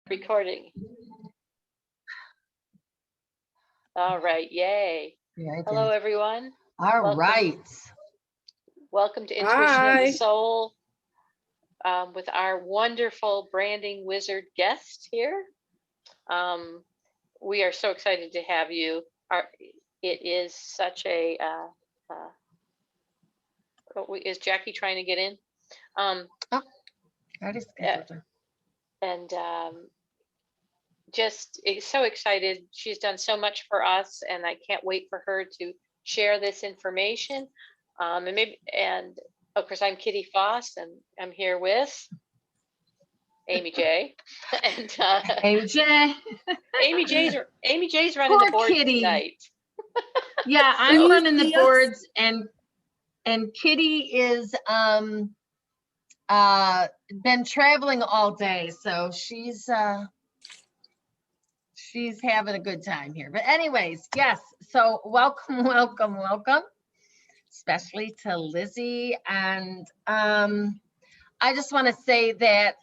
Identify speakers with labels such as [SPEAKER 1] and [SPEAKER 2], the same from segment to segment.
[SPEAKER 1] Recording. All right, yay.
[SPEAKER 2] Yeah,
[SPEAKER 1] hello, everyone.
[SPEAKER 2] All right.
[SPEAKER 1] Welcome to Intuition of the Soul with our wonderful branding wizard guest here. We are so excited to have you. It is such a, is Jackie trying to get in?
[SPEAKER 2] I just scheduled her.
[SPEAKER 1] And just so excited. She's done so much for us, and I can't wait for her to share this information. And of course, I'm Kitty Foss, and I'm here with Amy J. And
[SPEAKER 2] Amy J.
[SPEAKER 1] Amy J's running
[SPEAKER 2] Poor
[SPEAKER 1] the board
[SPEAKER 2] Kitty.
[SPEAKER 1] tonight.
[SPEAKER 2] Yeah, I'm running the boards, and Kitty is been traveling all day, so she's having a good time here. But anyways, yes, so welcome, especially to Lizzie. And I just want to say that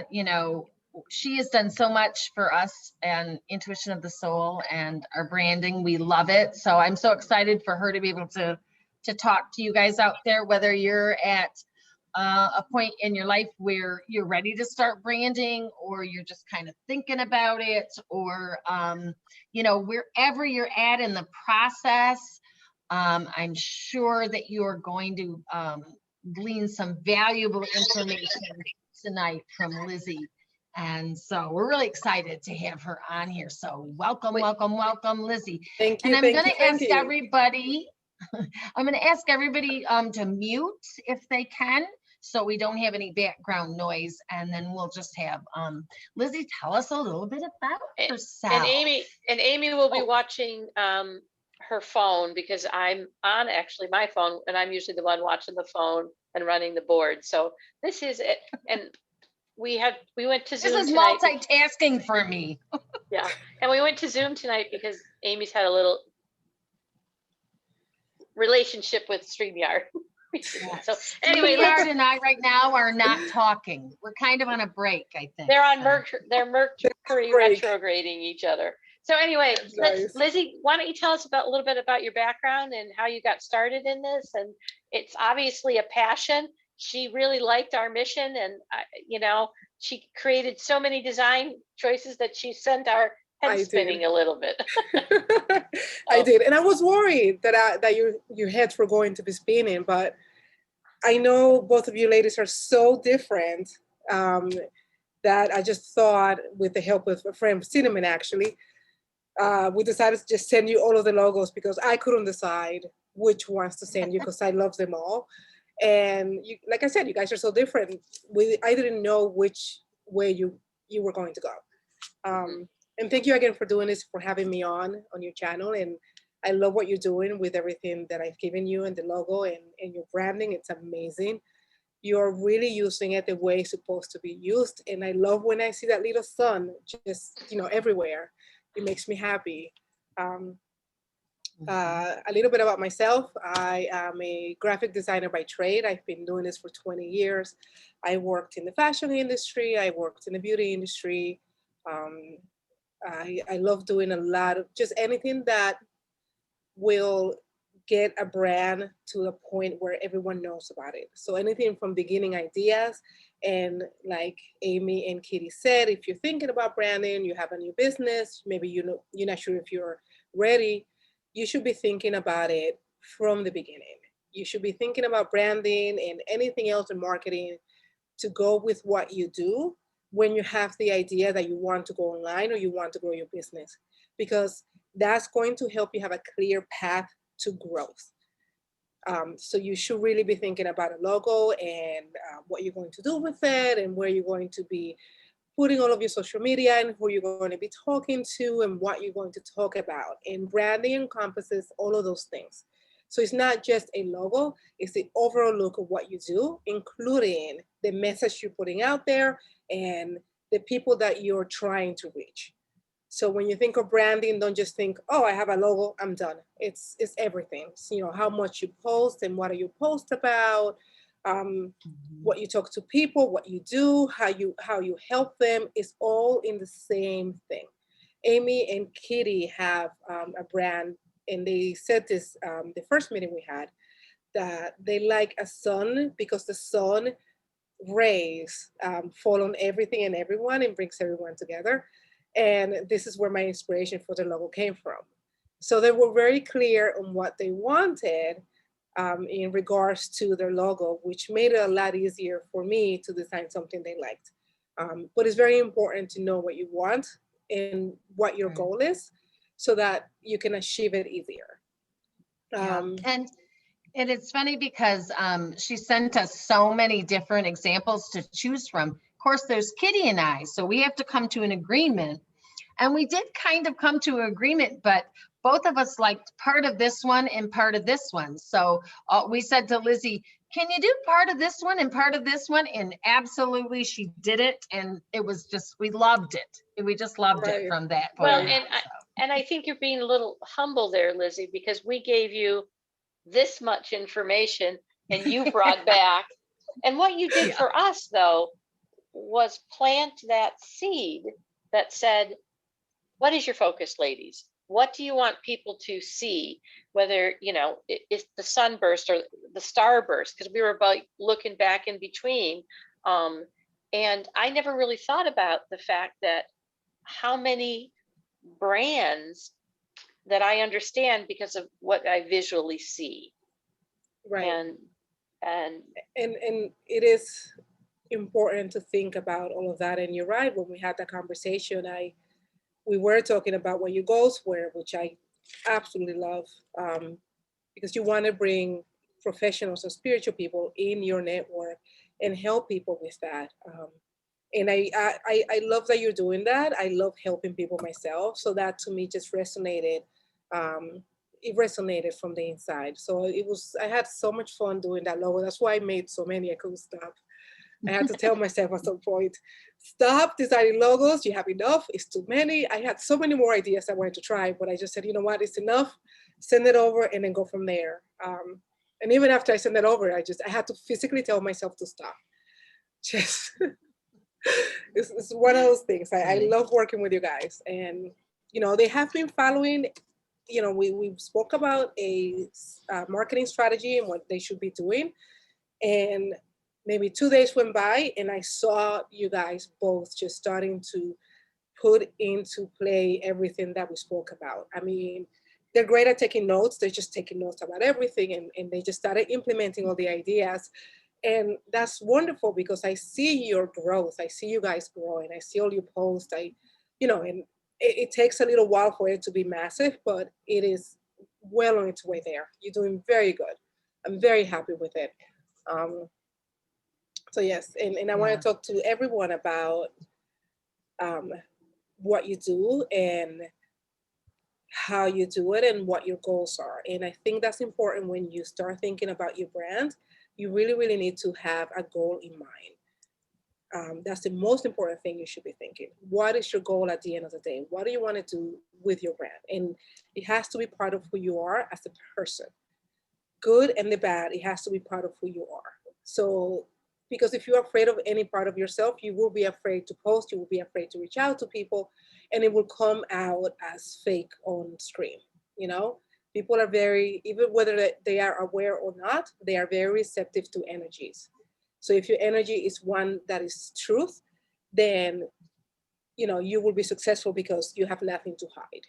[SPEAKER 2] you know, she has done so much for us and Intuition of the Soul and our branding. We love it. So I'm so excited for her to be able to talk to you guys out there, whether you're at a point in your life where you're ready to start branding, or you're just kind of thinking about it, or you know, wherever you're at in the process. I'm sure that you're going to glean some valuable information tonight from Lizzie. And so we're really excited to have her on here. So welcome, Lizzie.
[SPEAKER 3] Thank you.
[SPEAKER 2] And I'm going to ask everybody, to mute if they can, so we don't have any background noise. And then we'll just have Lizzie tell us a little bit about herself.
[SPEAKER 1] And Amy will be watching her phone, because I'm on actually my phone, and I'm usually the one watching the phone and running the board. So this is it. And we went to Zoom.
[SPEAKER 2] This is
[SPEAKER 1] tonight.
[SPEAKER 2] Multitasking for me.
[SPEAKER 1] Yeah, and we went to Zoom tonight because Amy's had a little relationship with StreamYard.
[SPEAKER 2] Yes.
[SPEAKER 1] So anyway,
[SPEAKER 2] StreamYard and I right now are not talking. We're kind of on a break, I think.
[SPEAKER 1] They're on Mercury retrograding each other. So anyway, Lizzie, why don't you tell us a little bit about your background and how you got started in this? And it's obviously a passion. She really liked our mission, and you know, she created so many design choices that she sent our head spinning a little bit.
[SPEAKER 3] I did, and I was worried that your heads were going to be spinning, but I know both of you ladies are so different that I just thought, with the help of a friend, Cinnamon, actually, we decided to just send you all of the logos, because I couldn't decide which ones to send you, because I love them all. And you, like I said, you guys are so different. I didn't know which way you were going to go. And thank you again for doing this, for having me on your channel. And I love what you're doing with everything that I've given you, and the logo and your branding. It's amazing. You're really using it the way it's supposed to be used. And I love when I see that little sun just, you know, everywhere. It makes me happy. A little bit about myself. I am a graphic designer by trade. I've been doing this for 20 years. I worked in the fashion industry. I worked in the beauty industry. I love doing a lot of just anything that will get a brand to a point where everyone knows about it. So anything from beginning ideas, and like Amy and Kitty said, if you're thinking about branding, you have a new business, maybe you're not sure if you're ready, you should be thinking about it from the beginning. You should be thinking about branding and anything else in marketing to go with what you do when you have the idea that you want to go online or you want to grow your business, because that's going to help you have a clear path to growth. So you should really be thinking about a logo and what you're going to do with it, and where you're going to be putting all of your social media, and who you're going to be talking to, and what you're going to talk about. And branding encompasses all of those things. So it's not just a logo, it's the overall look of what you do, including the message you're putting out there and the people that you're trying to reach. So when you think of branding, don't just think, oh, I have a logo, I'm done. It's everything. It's, you know, how much you post and what do you post about, what you talk to people, what you do, how you help them is all in the same thing. Amy and Kitty have a brand, and they said this the first meeting we had, that they like a sun because the sun rays fall on everything and everyone and brings everyone together. And this is where my inspiration for the logo came from. So they were very clear on what they wanted in regards to their logo, which made it a lot easier for me to design something they liked. But it's very important to know what you want and what your goal is so that you can achieve it easier.
[SPEAKER 2] And it's funny because she sent us so many different examples to choose from. Of course, there's Kitty and I, so we have to come to an agreement. And we did kind of come to an agreement, but both of us liked part of this one and part of this one. So we said to Lizzie, can you do part of this one and part of this one? And absolutely, she did it. And it was just, we loved it. We just loved it from that point.
[SPEAKER 1] Well, and I think you're being a little humble there, Lizzie, because we gave you this much information and you brought back. And what you did for us, though, was plant that seed that said, what is your focus, ladies? What do you want people to see? Whether, you know, it's the sunburst or the starburst, because we were about looking back in between. And I never really thought about the fact that how many brands that I understand because of what I visually see.
[SPEAKER 3] Right.
[SPEAKER 1] And
[SPEAKER 3] it is important to think about all of that. And you're right, when we had that conversation, we were talking about what your goals were, which I absolutely love, because you want to bring professionals or spiritual people in your network and help people with that. And I love that you're doing that. I love helping people myself. So that to me just resonated. It resonated from the inside. So I had so much fun doing that logo. That's why I made so many. I couldn't stop. I had to tell myself at some point, stop designing logos. You have enough. It's too many. I had so many more ideas I wanted to try, but I just said, you know what, it's enough. Send it over and then go from there. And even after I sent it over, I had to physically tell myself to stop. Just, it's one of those things. I love working with you guys. And, you know, they have been following, you know, we spoke about a marketing strategy and what they should be doing. And maybe 2 days went by and I saw you guys both just starting to put into play everything that we spoke about. I mean, they're great at taking notes. They're just taking notes about everything, and they just started implementing all the ideas. And that's wonderful because I see your growth. I see you guys growing. I see all your posts. You know, and it takes a little while for it to be massive, but it is well on its way there. You're doing very good. I'm very happy with it. So yes, and I want to talk to everyone about what you do and how you do it and what your goals are. And I think that's important when you start thinking about your brand. You really, really need to have a goal in mind. That's the most important thing you should be thinking. What is your goal at the end of the day? What do you want to do with your brand? And it has to be part of who you are as a person. Good and the bad, it has to be part of who you are. So, because if you're afraid of any part of yourself, you will be afraid to post, you will be afraid to reach out to people, and it will come out as fake on screen. You know, people are very, even whether they are aware or not, they are very receptive to energies. So if your energy is one that is truth, then, you know, you will be successful because you have nothing to hide.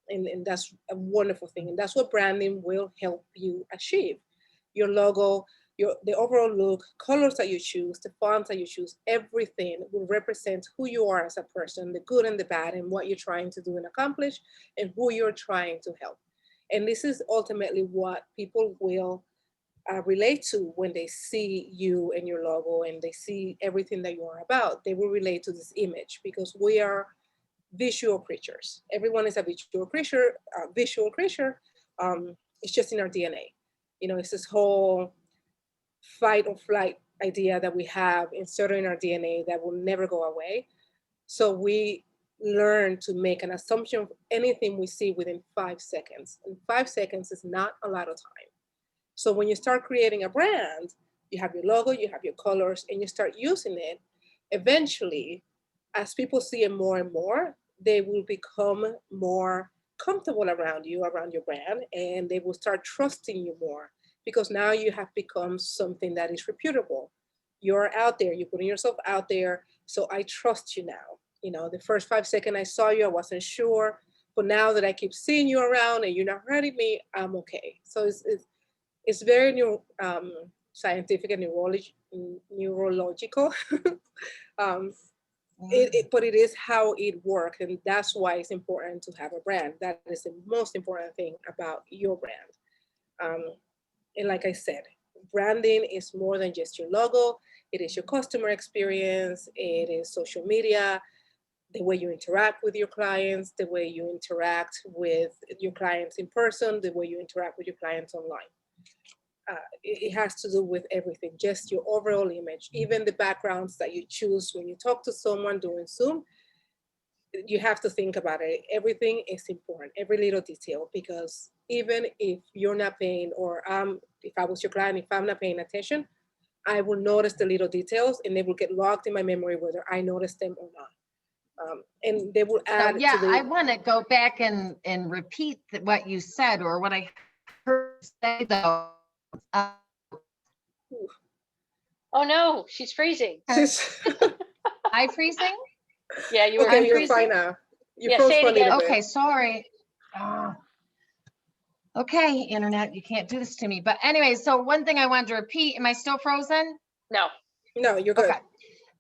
[SPEAKER 3] And that's a wonderful thing. And that's what branding will help you achieve. Your logo, the overall look, colors that you choose, the fonts that you choose, everything will represent who you are as a person, the good and the bad, and what you're trying to do and accomplish, and who you're trying to help. And this is ultimately what people will relate to when they see you and your logo and they see everything that you are about. They will relate to this image because we are visual creatures. Everyone is a visual creature. It's just in our DNA. You know, it's this whole fight or flight idea that we have inserted in our DNA that will never go away. So we learn to make an assumption of anything we see within 5 seconds. And 5 seconds is not a lot of time. So when you start creating a brand, You have your logo, you have your colors, and you start using it. Eventually, as people see it more and more, they will become more comfortable around you, around your brand, and they will start trusting you more because now you have become something that is reputable. You're out there, you're putting yourself out there, so I trust you now. You know, the first 5 seconds I saw you, I wasn't sure, but now that I keep seeing you around and you're not hurting me, I'm okay. So it's very scientific and neurological. um, but it is how it works, and that's why it's important to have a brand. That is the most important thing about your brand. And like I said, branding is more than just your logo. It is your customer experience. It is social media, the way you interact with your clients, the way you interact with your clients in person, the way you interact with your clients online. It has to do with everything, just your overall image, even the backgrounds that you choose when you talk to someone doing Zoom. You have to think about it. Everything is important, every little detail, because even if you're not paying, or if I was your client, if I'm not paying attention, I will notice the little details and they will get logged in my memory whether I notice them or not. And they will add
[SPEAKER 2] So, yeah,
[SPEAKER 3] to the.
[SPEAKER 2] I want to go back and repeat what you said, or what I heard say though.
[SPEAKER 1] Oh no, she's freezing.
[SPEAKER 2] I freezing?
[SPEAKER 1] Yeah, you were.
[SPEAKER 3] Okay, you're
[SPEAKER 2] freezing?
[SPEAKER 3] fine now. You
[SPEAKER 1] Yeah,
[SPEAKER 3] froze
[SPEAKER 1] say it
[SPEAKER 3] for a little
[SPEAKER 1] again.
[SPEAKER 3] bit.
[SPEAKER 2] Okay, sorry. Okay, internet, you can't do this to me. But anyway, so one thing I wanted to repeat, am I still frozen?
[SPEAKER 1] No.
[SPEAKER 3] No, you're good.
[SPEAKER 2] Okay.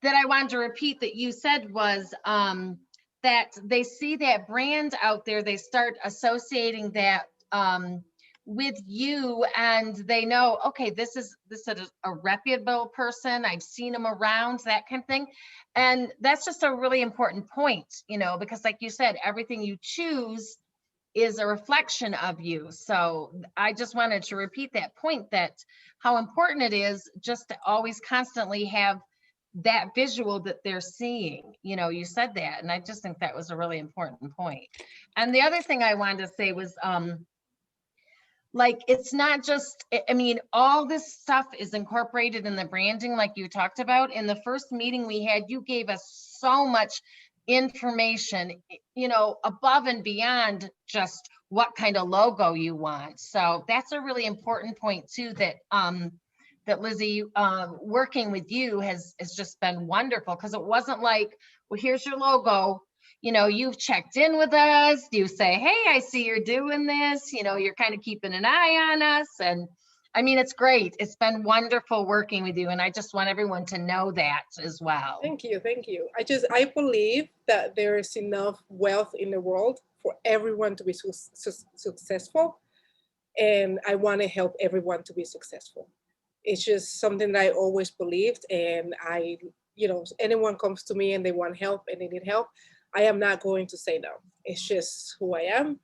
[SPEAKER 2] That I wanted to repeat that you said was that they see that brand out there, they start associating that with you, and they know, okay, this is a reputable person. I've seen them around, that kind of thing. And that's just a really important point, you know, because like you said, everything you choose is a reflection of you. So I just wanted to repeat that point, that how important it is just to always constantly have that visual that they're seeing. You know, you said that, and I just think that was a really important point. And the other thing I wanted to say was like, it's not just, I mean, all this stuff is incorporated in the branding, like you talked about. In the first meeting we had, you gave us so much information, you know, above and beyond just what kind of logo you want. So that's a really important point too, that that Lizzie, working with you has just been wonderful, because it wasn't like, well, here's your logo. You know, you've checked in with us. You say, hey, I see you're doing this. You know, you're kind of keeping an eye on us. And I mean, it's great. It's been wonderful working with you. And I just want everyone to know that as well.
[SPEAKER 3] Thank you. Thank you. I believe that there is enough wealth in the world for everyone to be successful. And I want to help everyone to be successful. It's just something that I always believed. And anyone comes to me and they want help and they need help, I am not going to say no. It's just who I am.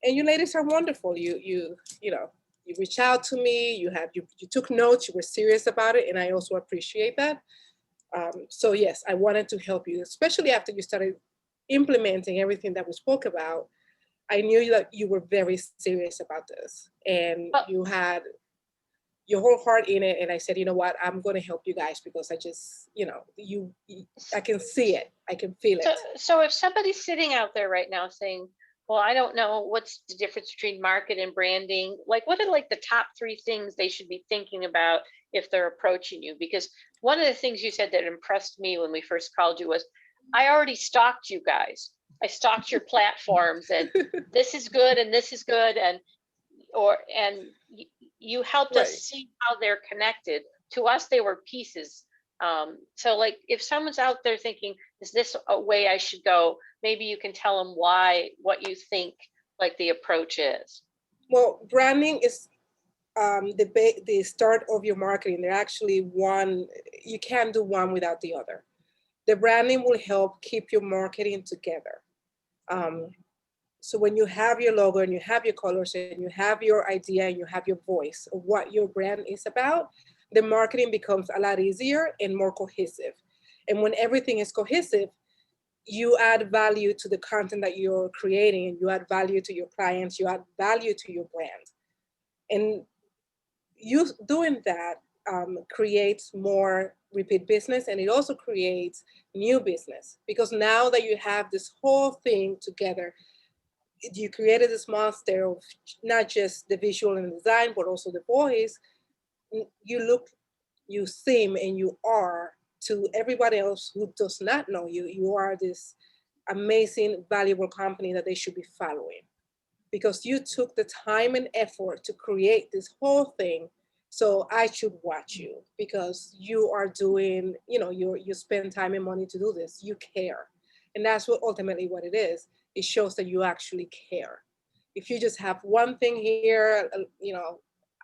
[SPEAKER 3] And you ladies are wonderful. You reach out to me, you took notes, you were serious about it. And I also appreciate that. So yes, I wanted to help you, especially after you started implementing everything that we spoke about. I knew that you were very serious about this, and you had your whole heart in it. And I said, you know what, I'm going to help you guys, because I just, I can see it. I can feel it.
[SPEAKER 1] So if somebody's sitting out there right now saying, well, I don't know what's the difference between market and branding, like what are like the top 3 things they should be thinking about if they're approaching you? Because one of the things you said that impressed me when we first called you was, I already stalked you guys. I stalked your platforms, and this is good and this is good, and you helped us see how they're connected. To us, they were pieces. So like if someone's out there thinking, is this a way I should go? Maybe you can tell them what you think like the approach is.
[SPEAKER 3] Well, branding is the start of your marketing. They're actually one, you can't do one without the other. The branding will help keep your marketing together. So when you have your logo and you have your colors and you have your idea and you have your voice of what your brand is about, the marketing becomes a lot easier and more cohesive. And when everything is cohesive, you add value to the content that you're creating, and you add value to your clients, you add value to your brand. And you doing that creates more repeat business, and it also creates new business, because now that you have this whole thing together, you created this monster of not just the visual and design, but also the voice. You look, you seem, and you are to everybody else who does not know you. You are this amazing, valuable company that they should be following, because you took the time and effort to create this whole thing. So I should watch you, because you are doing, you spend time and money to do this. You care. And that's what ultimately what it is. It shows that you actually care. If you just have one thing here,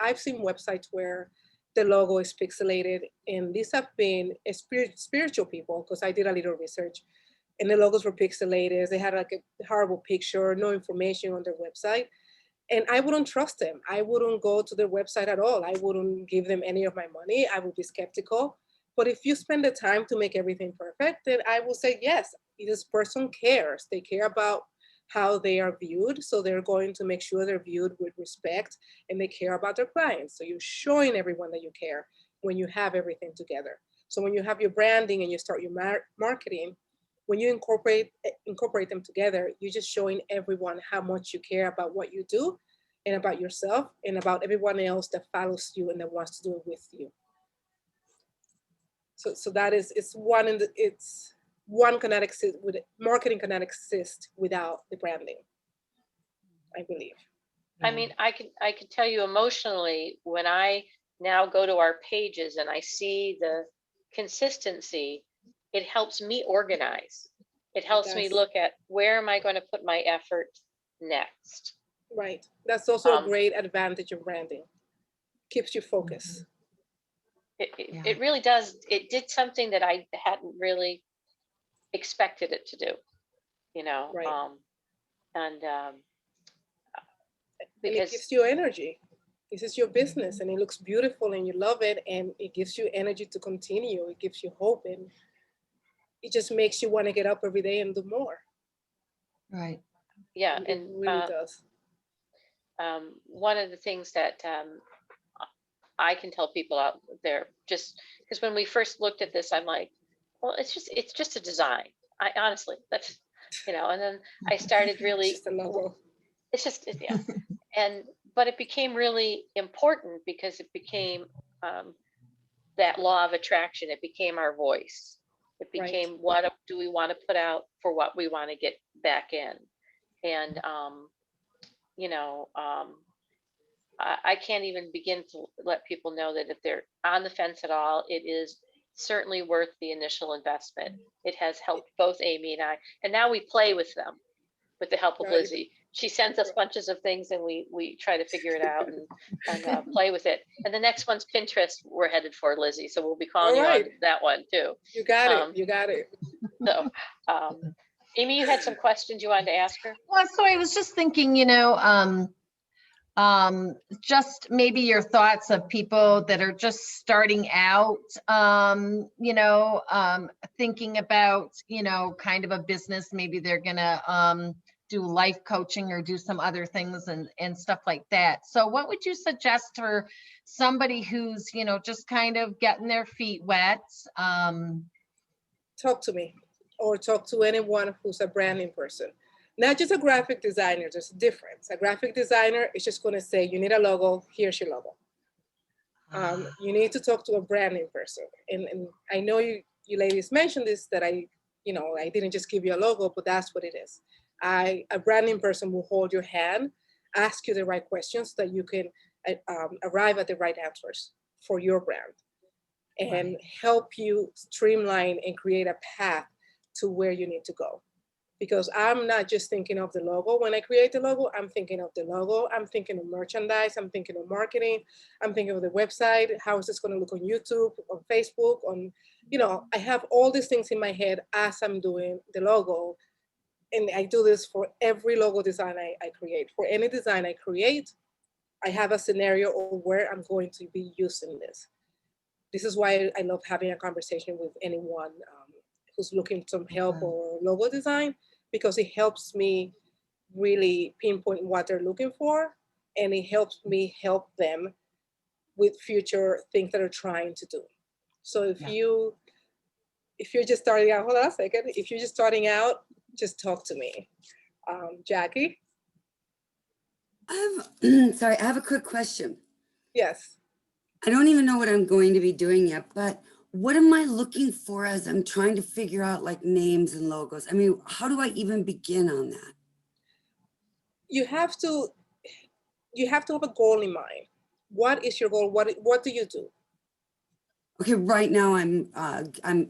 [SPEAKER 3] I've seen websites where the logo is pixelated, and these have been spiritual people, because I did a little research, and the logos were pixelated. They had like a horrible picture, no information on their website. And I wouldn't trust them. I wouldn't go to their website at all. I wouldn't give them any of my money. I would be skeptical. But if you spend the time to make everything perfect, then I will say, yes, this person cares. They care about how they are viewed. So they're going to make sure they're viewed with respect, and they care about their clients. So you're showing everyone that you care when you have everything together. So when you have your branding and you start your marketing, when you incorporate them together, you're just showing everyone how much you care about what you do, and about yourself, and about everyone else that follows you and that wants to do it with you. So that is, it's one cannot exist with marketing, cannot exist without the branding, I believe.
[SPEAKER 1] I mean, I can tell you emotionally, when I now go to our pages and I see the consistency, it helps me organize. It helps me look at, where am I going to put my effort next?
[SPEAKER 3] Right. That's also a great advantage of branding. Keeps you focused.
[SPEAKER 1] It really does. It did something that I hadn't really expected it to do,
[SPEAKER 3] Right.
[SPEAKER 1] Because
[SPEAKER 3] it gives you energy. This is your business, and it looks beautiful, and you love it, and it gives you energy to continue. It gives you hope, and it just makes you want to get up every day and do more.
[SPEAKER 2] Right.
[SPEAKER 1] Yeah,
[SPEAKER 3] it really does.
[SPEAKER 1] One of the things that I can tell people out there, just because when we first looked at this, I'm like, well, it's just a design. I honestly, that's, and then I started really,
[SPEAKER 3] It's just a logo.
[SPEAKER 1] It's just, yeah. But it became really important, because it became that law of attraction. It became our voice. It became, right, what do we want to put out for what we want to get back in? And, I can't even begin to let people know that if they're on the fence at all, it is certainly worth the initial investment. It has helped both Amy and I, and now we play with them with the help of Lizzie. She sends us bunches of things, and we try to figure it out and play with it. And the next one's Pinterest. We're headed for, Lizzie, so we'll be calling you on that one too.
[SPEAKER 3] You got it. You got it.
[SPEAKER 1] So, Amy, you had some questions you wanted to ask her?
[SPEAKER 2] Well, so I was just thinking, just maybe your thoughts of people that are just starting out, thinking about, kind of a business. Maybe they're gonna do life coaching or do some other things and stuff like that. So what would you suggest for somebody who's, just kind of getting their feet wet?
[SPEAKER 3] Talk to me, or talk to anyone who's a branding person. Not just a graphic designer, there's a difference. A graphic designer is just gonna say, you need a logo, here's your logo. You need to talk to a branding person. And I know you ladies mentioned this, that I didn't just give you a logo, but that's what it is. A branding person will hold your hand, ask you the right questions so that you can arrive at the right answers for your brand, and help you streamline and create a path to where you need to go. Because I'm not just thinking of the logo. When I create the logo, I'm thinking of the logo. I'm thinking of merchandise. I'm thinking of marketing. I'm thinking of the website. How is this going to look on YouTube, on Facebook, on, I have all these things in my head as I'm doing the logo. And I do this for every logo design I create. For any design I create, I have a scenario of where I'm going to be using this. This is why I love having a conversation with anyone who's looking for some help or logo design, because it helps me really pinpoint what they're looking for, and it helps me help them with future things that are trying to do. So if
[SPEAKER 2] Yeah.
[SPEAKER 3] if you're just starting out, hold on a second. If you're just starting out, just talk to me. Jackie?
[SPEAKER 4] Sorry, I have a quick question.
[SPEAKER 3] Yes.
[SPEAKER 4] I don't even know what I'm going to be doing yet, but what am I looking for as I'm trying to figure out like names and logos? I mean, how do I even begin on that?
[SPEAKER 3] You have to have a goal in mind. What is your goal? What do you do?
[SPEAKER 4] Okay, right now I'm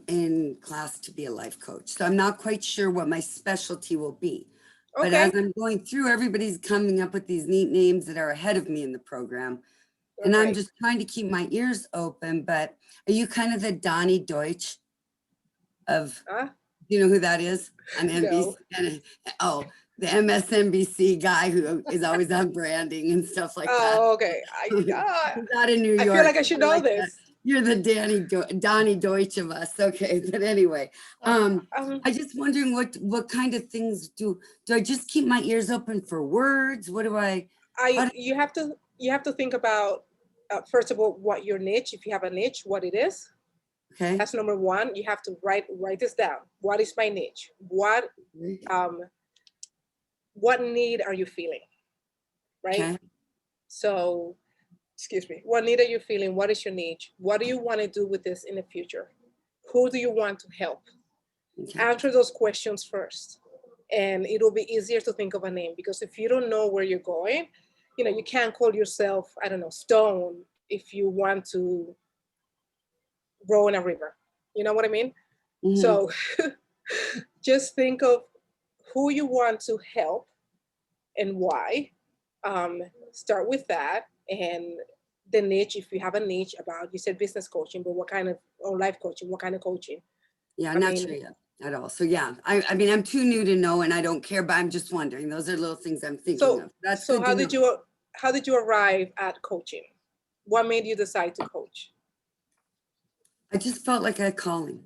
[SPEAKER 4] in class to be a life coach, so I'm not quite sure what my specialty will be. But
[SPEAKER 3] Okay.
[SPEAKER 4] as I'm going through, everybody's coming up with these neat names that are ahead of me in the program. And I'm
[SPEAKER 3] Right.
[SPEAKER 4] just trying to keep my ears open, but are you kind of the Donnie Deutsch of,
[SPEAKER 3] Huh?
[SPEAKER 4] do you know who that is? On NBC?
[SPEAKER 3] No.
[SPEAKER 4] Oh, the MSNBC guy who is always on branding and stuff like that.
[SPEAKER 3] Oh, okay.
[SPEAKER 4] He's out in New York.
[SPEAKER 3] I feel like I should know
[SPEAKER 4] Like
[SPEAKER 3] this.
[SPEAKER 4] you're the Donnie Deutsch of us. Okay, but anyway, I just wondering what kind of things do I just keep my ears open for words? What do I?
[SPEAKER 3] You have to think about first of all what your niche, if you have a niche, what it is.
[SPEAKER 4] Okay.
[SPEAKER 3] That's number one. You have to write this down. What is my niche? What need are you feeling? Right.
[SPEAKER 4] Okay.
[SPEAKER 3] So, excuse me. What need are you feeling? What is your niche? What do you want to do with this in the future? Who do you want to help?
[SPEAKER 4] Okay.
[SPEAKER 3] Answer those questions first, and it'll be easier to think of a name, because if you don't know where you're going, you can't call yourself, I don't know, Stone, if you want to row in a river. You know what I mean?
[SPEAKER 4] Mhm.
[SPEAKER 3] So just think of who you want to help and why. Start with that, and the niche, if you have a niche about, you said business coaching, but what kind of, or life coaching, what kind of coaching?
[SPEAKER 4] Yeah,
[SPEAKER 3] I
[SPEAKER 4] I'm not
[SPEAKER 3] mean-
[SPEAKER 4] sure yet at all. So yeah, I mean, I'm too new to know and I don't care, but I'm just wondering. Those are little things I'm thinking of. That's
[SPEAKER 3] So
[SPEAKER 4] good
[SPEAKER 3] how
[SPEAKER 4] to
[SPEAKER 3] did
[SPEAKER 4] know.
[SPEAKER 3] how did you arrive at coaching? What made you decide to coach?
[SPEAKER 4] I just felt like I had calling.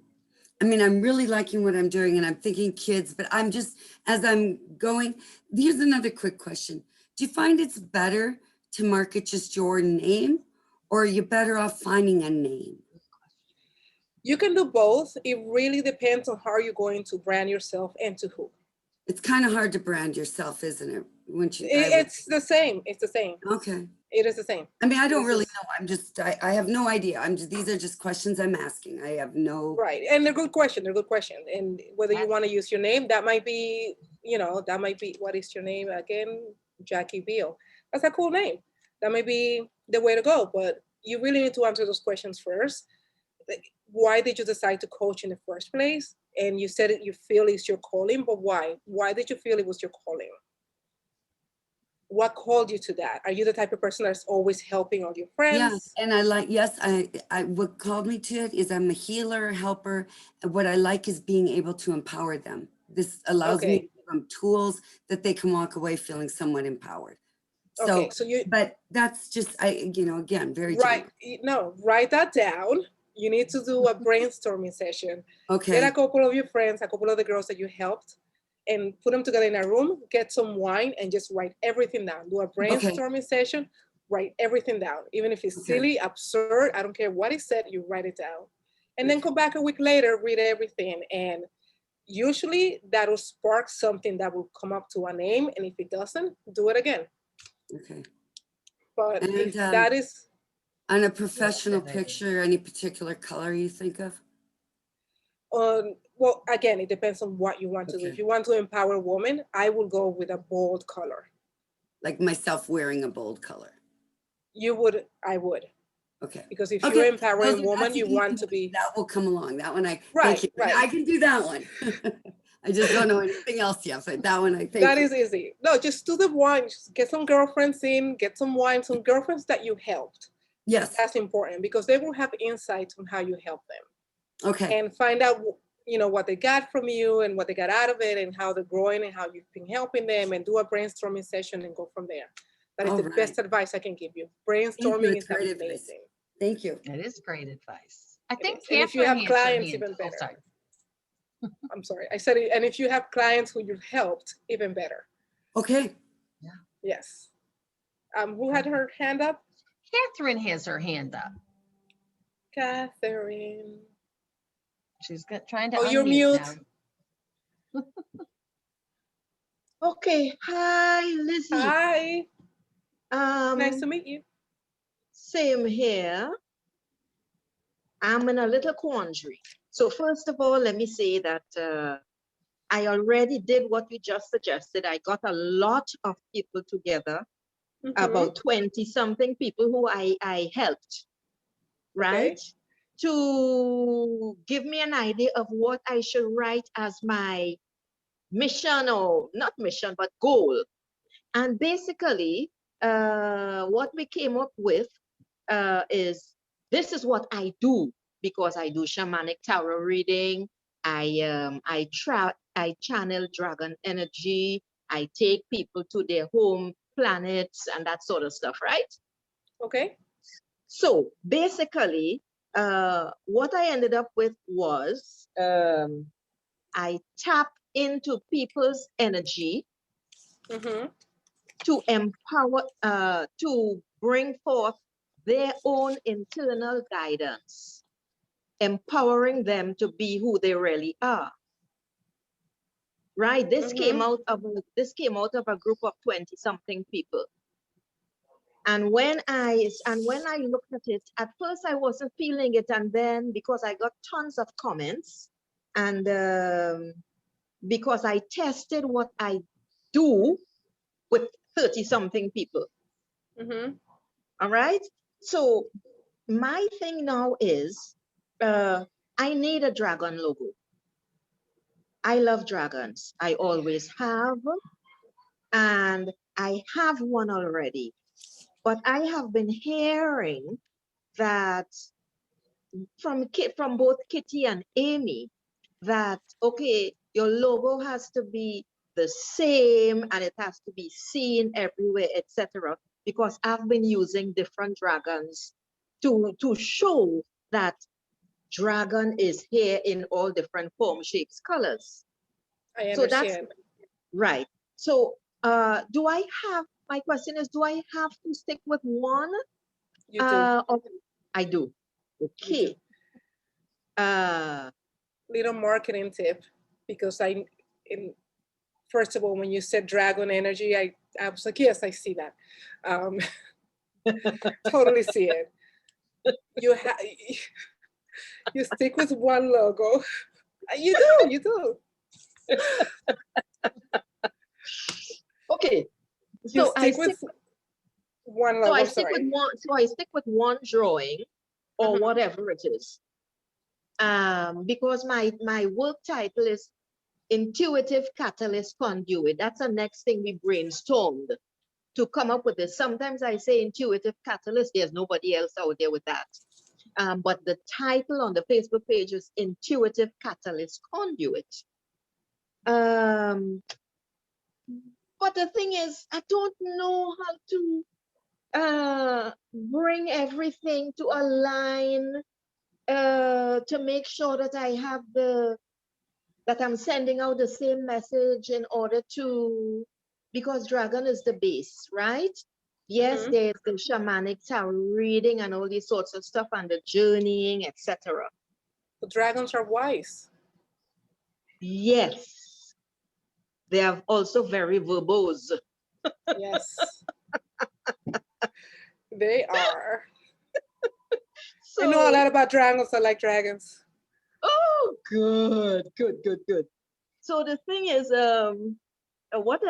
[SPEAKER 4] I mean, I'm really liking what I'm doing and I'm thinking kids, but I'm just, as I'm going, here's another quick question. Do you find it's better to market just your name, or are you better off finding a name?
[SPEAKER 3] You can do both. It really depends on how you're going to brand yourself and to who.
[SPEAKER 4] It's kind of hard to brand yourself, isn't it?
[SPEAKER 3] It's the same. It's the same.
[SPEAKER 4] Okay.
[SPEAKER 3] It is the same.
[SPEAKER 4] I mean, I don't really know. I'm just, I have no idea. These are just questions I'm asking. I have no.
[SPEAKER 3] Right. And they're good questions. They're good questions. And whether you want to use your name, that might be, what is your name again? Jackie Beal. That's a cool name. That might be the way to go. But you really need to answer those questions first. Like, why did you decide to coach in the first place? And you said you feel it's your calling, but why? Why did you feel it was your calling? What called you to that? Are you the type of person that's always helping all your friends?
[SPEAKER 4] Yes, and I what called me to it is I'm a healer, helper, and what I like is being able to empower them. This allows me to give them tools that they can walk away feeling somewhat empowered. So, but that's just, again, very
[SPEAKER 3] right.
[SPEAKER 4] general.
[SPEAKER 3] No, write that down. You need to do a brainstorming session.
[SPEAKER 4] Okay.
[SPEAKER 3] Get a couple of your friends, a couple of the girls that you helped, and put them together in a room, get some wine, and just write everything down. Do a brainstorming session, write everything down. Even if it's silly, absurd, I don't care what it said, you write it down. And then come back a week later, read everything. And usually that'll spark something that will come up to a name. And if it doesn't, do it again.
[SPEAKER 4] Okay.
[SPEAKER 3] But if that is.
[SPEAKER 4] On a professional picture, any particular color you think of?
[SPEAKER 3] Well, again, it depends on what you want to do. If you want to empower women, I will go with a bold color.
[SPEAKER 4] Like myself wearing a bold color.
[SPEAKER 3] I would.
[SPEAKER 4] Okay.
[SPEAKER 3] Because if you're empowering women, you want to be.
[SPEAKER 4] That will come along. That one
[SPEAKER 3] right.
[SPEAKER 4] I can do that one. I just don't know anything else yet, but that one I think.
[SPEAKER 3] That is easy. No, just do the wine. Just get some girlfriends in, get some wine, some girlfriends that you helped.
[SPEAKER 4] Yes.
[SPEAKER 3] That's important because they will have insights on how you help them.
[SPEAKER 4] Okay.
[SPEAKER 3] And find out, what they got from you and what they got out of it and how they're growing and how you've been helping them, and do a brainstorming session and go from there. That is the best advice I can give you. Brainstorming is amazing.
[SPEAKER 4] Thank you.
[SPEAKER 2] It is great advice. I think
[SPEAKER 3] and if you have clients, even better.
[SPEAKER 2] Oh, sorry.
[SPEAKER 3] I'm sorry. I said it. And if you have clients who you've helped, even better.
[SPEAKER 4] Okay.
[SPEAKER 2] Yeah.
[SPEAKER 3] Yes. Who had her hand up?
[SPEAKER 2] Catherine has her hand up.
[SPEAKER 3] Catherine.
[SPEAKER 2] She's trying to
[SPEAKER 3] Oh, you're
[SPEAKER 2] unmute
[SPEAKER 3] mute.
[SPEAKER 2] now.
[SPEAKER 5] Okay, hi Lizzie.
[SPEAKER 3] Hi. Nice to meet you.
[SPEAKER 5] Same here. I'm in a little quandary. So first of all, let me say that I already did what you just suggested. I got a lot of people together, about 20 something people who I helped, right?
[SPEAKER 3] Okay.
[SPEAKER 5] To give me an idea of what I should write as my mission, or not mission, but goal. And basically, what we came up with is, this is what I do, because I do shamanic tarot reading. I channel dragon energy. I take people to their home planets and that sort of stuff, right?
[SPEAKER 3] Okay.
[SPEAKER 5] So basically, what I ended up with was, I tap into people's energy to empower, to bring forth their own internal guidance, empowering them to be who they really are. Right? This came out of a group of 20 something people. And when I looked at it, at first I wasn't feeling it, and then because I got tons of comments, and because I tested what I do with 30 something people. All right. So my thing now is, I need a dragon logo. I love dragons. I always have, and I have one already. But I have been hearing that from both Kitty and Amy, that, okay, your logo has to be the same and it has to be seen everywhere, etc. Because I've been using different dragons to show that dragon is here in all different forms, shapes, colors.
[SPEAKER 3] I understand.
[SPEAKER 5] So that's right. So do I have, my question is, do I have to stick with one?
[SPEAKER 3] You do.
[SPEAKER 5] I do. Okay.
[SPEAKER 3] Little marketing tip, because first of all, when you said dragon energy, I was like, yes, I see that. Totally see it. You stick with one logo. You do.
[SPEAKER 5] Okay. So I stick with
[SPEAKER 3] one logo.
[SPEAKER 5] So I stick with one. So I stick with one drawing, or whatever it is. Because my work title is Intuitive Catalyst Conduit. That's the next thing we brainstormed to come up with this. Sometimes I say intuitive catalyst. There's nobody else out there with that. But the title on the Facebook page is Intuitive Catalyst Conduit. But the thing is, I don't know how to bring everything to align, to make sure that I have that I'm sending out the same message, in order to, because dragon is the base, right? Yes, there's the shamanic tarot reading and all these sorts of stuff, and the journeying, etc.
[SPEAKER 3] The dragons are wise.
[SPEAKER 5] Yes. They are also very verbose.
[SPEAKER 3] Yes. They are.
[SPEAKER 5] So,
[SPEAKER 3] I know a lot about dragons. I like dragons.
[SPEAKER 5] Oh, good. So the thing is, what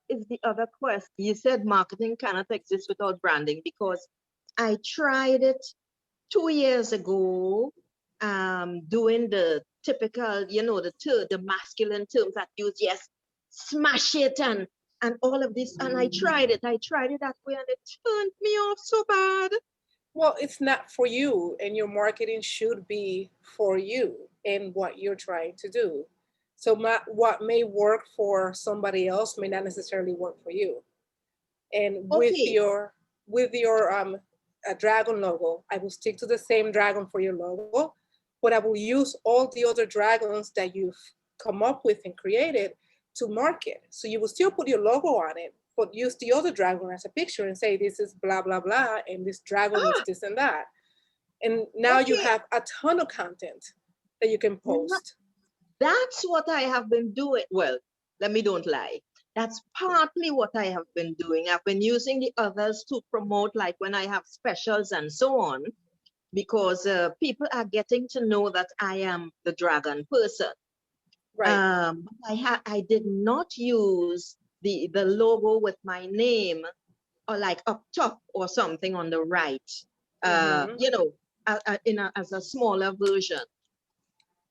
[SPEAKER 5] is the other quest? You said marketing cannot exist without branding, because I tried it 2 years ago, doing the typical, the masculine terms that use, yes, smash it and all of this. And I tried it that way, and it turned me off so bad.
[SPEAKER 3] Well, it's not for you, and your marketing should be for you and what you're trying to do. So what may work for somebody else may not necessarily work for you. And with your dragon logo, I will stick to the same dragon for your logo, but I will use all the other dragons that you've come up with and created to market. So you will still put your logo on it, but use the other dragon as a picture and say, this is blah, blah, blah, and this dragon is this and that. And now you
[SPEAKER 5] Okay.
[SPEAKER 3] have a ton of content that you can post.
[SPEAKER 5] That's what I have been doing. Well, let me don't lie. That's partly what I have been doing. I've been using the others to promote, like when I have specials and so on, because people are getting to know that I am the dragon person.
[SPEAKER 3] Right.
[SPEAKER 5] I did not use the logo with my name or like up top or something on the right, you know, as a smaller version.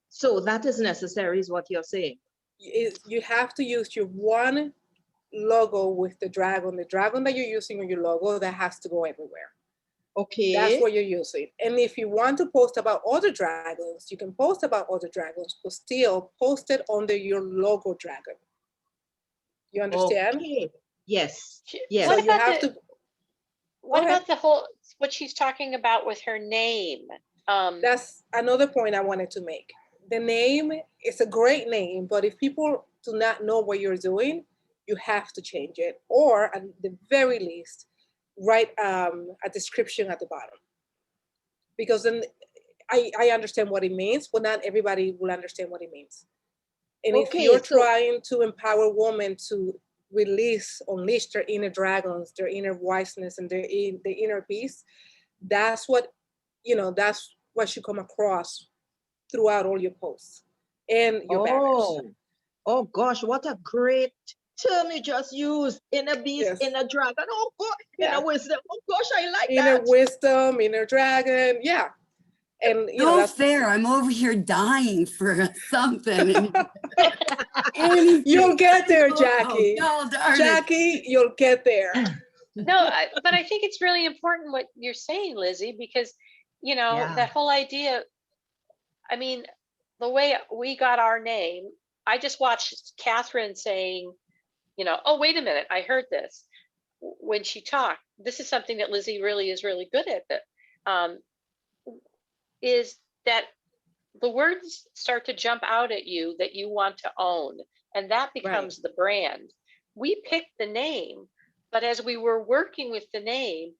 [SPEAKER 5] So that is necessary, is what you're saying.
[SPEAKER 3] You have to use your one logo with the dragon that you're using on your logo, that has to go everywhere.
[SPEAKER 5] Okay.
[SPEAKER 3] That's what you're using. And if you want to post about other dragons, you can post about other dragons, but still post it under your logo dragon. You understand?
[SPEAKER 5] Okay. Yes.
[SPEAKER 1] Sh-
[SPEAKER 5] Yes.
[SPEAKER 3] So
[SPEAKER 1] What
[SPEAKER 3] you
[SPEAKER 1] about
[SPEAKER 3] have
[SPEAKER 1] the,
[SPEAKER 3] to.
[SPEAKER 1] what
[SPEAKER 3] ahead.
[SPEAKER 1] about the whole, what she's talking about with her name?
[SPEAKER 3] That's another point I wanted to make. The name is a great name, but if people do not know what you're doing, you have to change it, or at the very least, write a description at the bottom. Because then I understand what it means, but not everybody will understand what it means. And if
[SPEAKER 5] Okay,
[SPEAKER 3] you're
[SPEAKER 5] so-
[SPEAKER 3] trying to empower women to unleash their inner dragons, their inner wiseness, and their inner peace, that's what, that's what should come across throughout all your posts and your banners.
[SPEAKER 5] Oh gosh, what a great term you just used. Inner beast,
[SPEAKER 3] Yes.
[SPEAKER 5] inner dragon. Oh God,
[SPEAKER 3] Yeah.
[SPEAKER 5] inner wisdom. Oh gosh, I like
[SPEAKER 3] Inner
[SPEAKER 5] that.
[SPEAKER 3] wisdom, inner dragon, yeah. And
[SPEAKER 4] No
[SPEAKER 3] that's
[SPEAKER 4] fair. I'm over here dying for something. And
[SPEAKER 3] you'll get there,
[SPEAKER 4] Oh,
[SPEAKER 3] Jackie.
[SPEAKER 4] God darn it.
[SPEAKER 3] Jackie, you'll get there.
[SPEAKER 1] No, but I think it's really important what you're saying, Lizzie, because,
[SPEAKER 5] Yeah.
[SPEAKER 1] that whole idea, I mean, the way we got our name, I just watched Catherine saying, oh, wait a minute, I heard this when she talked. This is something that Lizzie really is really good at, is that the words start to jump out at you that you want to own, and that becomes the brand. We picked the name, but as we were working with the name,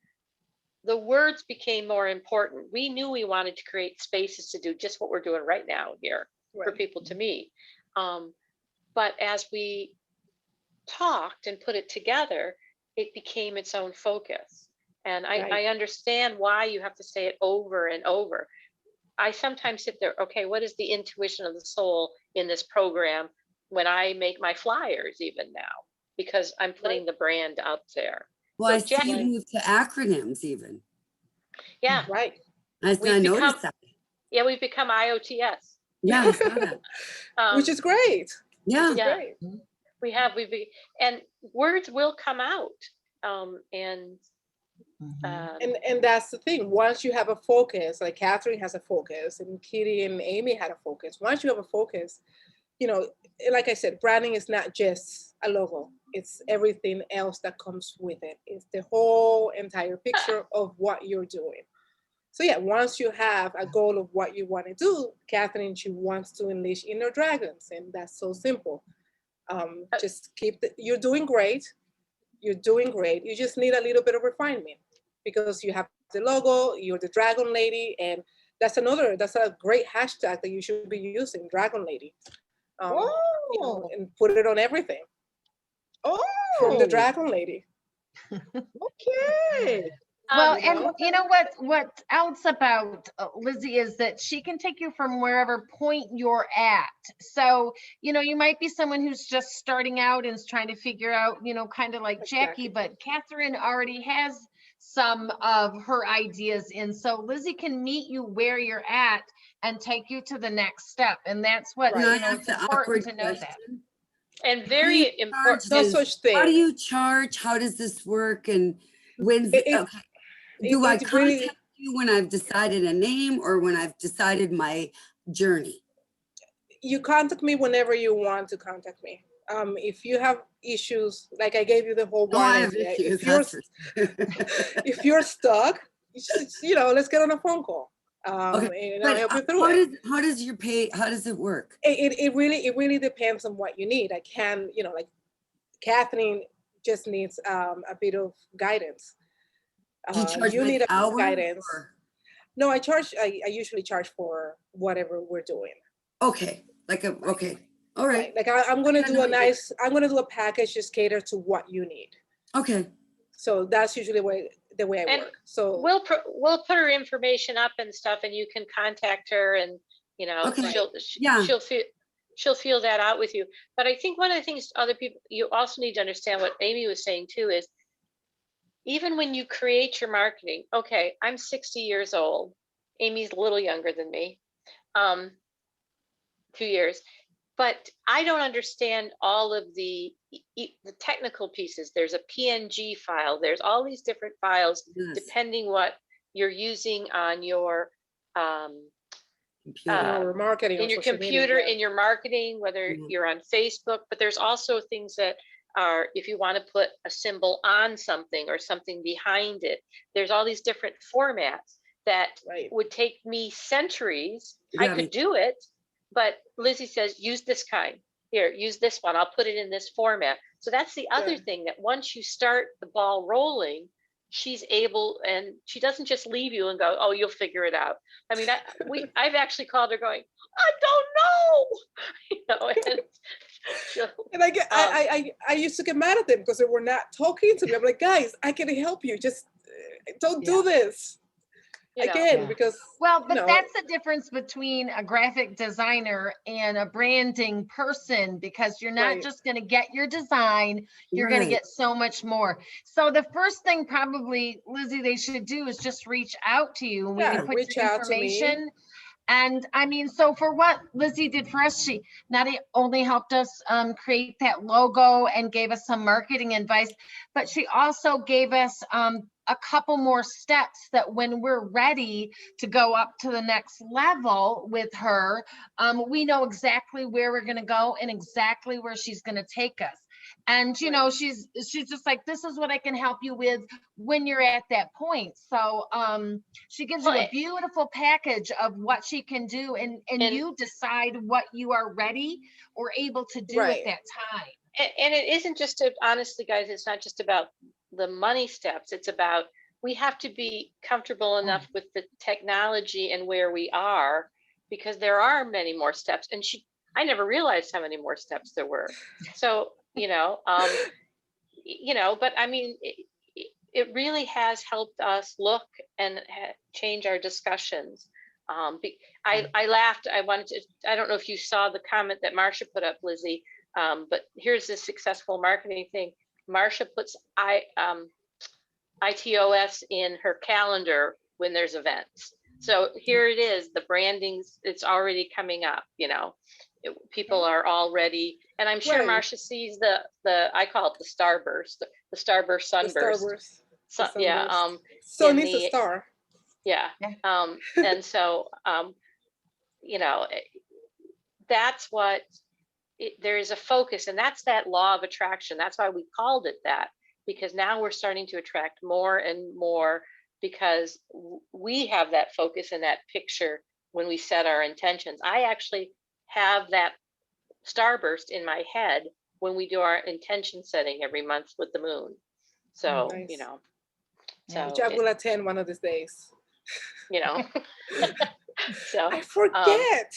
[SPEAKER 1] the words became more important. We knew we wanted to create spaces to do just what we're doing right now here for people to meet. But as we talked and put it together, it became its own focus. And I understand why you have to say it over and over. I sometimes sit there, okay, what is the intuition of the soul in this program when I make my flyers even now? Because I'm putting the brand out there.
[SPEAKER 4] Well,
[SPEAKER 1] So
[SPEAKER 4] I see
[SPEAKER 1] Jackie,
[SPEAKER 4] you move to acronyms even.
[SPEAKER 1] yeah,
[SPEAKER 3] Right.
[SPEAKER 4] I noticed that.
[SPEAKER 1] yeah, we've become IOTS.
[SPEAKER 4] Yeah, I saw that.
[SPEAKER 3] Which is great.
[SPEAKER 4] Yeah.
[SPEAKER 3] Which is great.
[SPEAKER 1] We have, and words will come out. And
[SPEAKER 3] that's the thing. Once you have a focus, like Catherine has a focus, and Kitty and Amy had a focus. Once you have a focus, like I said, branding is not just a logo. It's everything else that comes with it. It's the whole entire picture of what you're doing. So yeah, once you have a goal of what you want to do, Catherine, she wants to unleash inner dragons, and that's so simple. Just you're doing great. You're doing great. You just need a little bit of refinement, because you have the logo, you're the dragon lady, and that's a great hashtag that you should be using, dragon lady. And put it on everything. From the dragon lady.
[SPEAKER 5] Okay.
[SPEAKER 2] Well, and you know what else about Lizzie is that she can take you from wherever point you're at. So, you might be someone who's just starting out and is trying to figure out, kind of like Jackie, but Catherine already has some of her ideas in. So Lizzie can meet you where you're at and take you to the next step. And that's what, it's important to know that.
[SPEAKER 1] And very important.
[SPEAKER 3] No such thing.
[SPEAKER 4] How do you charge? How does this work? And when's do I contact you when I've decided a name or when I've decided my journey? You
[SPEAKER 3] contact me whenever you want to contact me. If you have issues, like I gave you the whole warning. If you're stuck, let's get on a phone call.
[SPEAKER 4] Okay.
[SPEAKER 3] And I'll help you through it.
[SPEAKER 4] How does your pay? How does it work?
[SPEAKER 3] It really depends on what you need. I can, like Catherine just needs a bit of guidance.
[SPEAKER 4] Do you charge
[SPEAKER 3] You
[SPEAKER 4] like
[SPEAKER 3] need a bit of
[SPEAKER 4] hours
[SPEAKER 3] guidance.
[SPEAKER 4] or-
[SPEAKER 3] No, I usually charge for whatever we're doing.
[SPEAKER 4] Okay, okay, all right,
[SPEAKER 3] Like I'm gonna
[SPEAKER 4] Yeah,
[SPEAKER 3] do
[SPEAKER 4] no,
[SPEAKER 3] a
[SPEAKER 4] I get
[SPEAKER 3] nice, I'm gonna do a package just cater to what you need.
[SPEAKER 4] okay.
[SPEAKER 3] So that's usually the way I
[SPEAKER 1] And
[SPEAKER 3] work. So
[SPEAKER 1] we'll put her information up and stuff, and you can contact her, and you know,
[SPEAKER 4] Okay.
[SPEAKER 1] she'll
[SPEAKER 4] Yeah.
[SPEAKER 1] feel that out with you. But I think one of the things other people, you also need to understand what Amy was saying too, is even when you create your marketing, okay, I'm 60 years old. Amy's a little younger than me, 2 years, but I don't understand all of the technical pieces. There's a PNG file. There's all these different files,
[SPEAKER 4] Yes.
[SPEAKER 1] depending what you're using on your
[SPEAKER 4] Computer.
[SPEAKER 3] or marketing
[SPEAKER 1] in
[SPEAKER 3] or
[SPEAKER 1] your
[SPEAKER 3] social
[SPEAKER 1] computer,
[SPEAKER 3] media.
[SPEAKER 1] in your marketing, whether
[SPEAKER 4] Mhm.
[SPEAKER 1] you're on Facebook, but there's also things that are, if you want to put a symbol on something or something behind it, there's all these different formats that
[SPEAKER 3] Right.
[SPEAKER 1] would take me centuries. I
[SPEAKER 4] Yeah,
[SPEAKER 1] could do it, but Lizzie says, use this kind. Here, use this one. I'll put it in this format. So that's the other
[SPEAKER 3] Yeah.
[SPEAKER 1] thing, that once you start the ball rolling, she's able, and she doesn't just leave you and go, oh, you'll figure it out. I mean, I've actually called her going, I don't know, you know, and
[SPEAKER 3] And I used to get mad at them because they were not talking to me. I'm like, guys, I can help you. Just don't do this
[SPEAKER 1] you know,
[SPEAKER 3] again,
[SPEAKER 2] Yeah.
[SPEAKER 3] because
[SPEAKER 2] Well,
[SPEAKER 3] you
[SPEAKER 2] but
[SPEAKER 3] know,
[SPEAKER 2] that's the difference between a graphic designer and a branding person, because you're not
[SPEAKER 3] Right.
[SPEAKER 2] just going to get your design, you're going
[SPEAKER 4] Right.
[SPEAKER 2] to get so much more. So the first thing probably, Lizzie, they should do is just reach out to you, and we
[SPEAKER 3] Yeah,
[SPEAKER 2] can put
[SPEAKER 3] reach
[SPEAKER 2] your
[SPEAKER 3] out to me.
[SPEAKER 2] information. And I mean, so for what Lizzie did for us, she not only helped us create that logo and gave us some marketing advice, but she also gave us a couple more steps that when we're ready to go up to the next level with her, we know exactly where we're going to go and exactly where she's going to take us. And you know, she's just like, this is what I can help you with when you're at that point. So she gives you a beautiful package of what she can do, and you decide what you are ready or able to do
[SPEAKER 3] Right.
[SPEAKER 2] at that time.
[SPEAKER 1] and it isn't just honestly, guys, it's not just about the money steps. It's about, we have to be comfortable enough with the technology and where we are, because there are many more steps. And I never realized how many more steps there were. So, you know, but I mean, it really has helped us look and change our discussions. I laughed. I don't know if you saw the comment that Marcia put up, Lizzie, but here's this successful marketing thing. Marcia puts ITOS in her calendar when there's events. So here it is, the branding's, it's already coming up, you know. People are already, and I'm sure
[SPEAKER 3] Right.
[SPEAKER 1] Marcia sees the I call it the starburst, the starburst sunburst.
[SPEAKER 3] The
[SPEAKER 1] Yeah,
[SPEAKER 3] sunburst. So it needs a star.
[SPEAKER 1] yeah. And so you know, that's what there is a focus, and that's that law of attraction. That's why we called it that, because now we're starting to attract more and more, because we have that focus and that picture when we set our intentions. I actually have that starburst in my head when we do our intention setting every month with the moon. So,
[SPEAKER 3] Nice.
[SPEAKER 1] you know,
[SPEAKER 2] Yeah.
[SPEAKER 3] Which I will attend one of these days.
[SPEAKER 1] You know, so
[SPEAKER 3] I forget.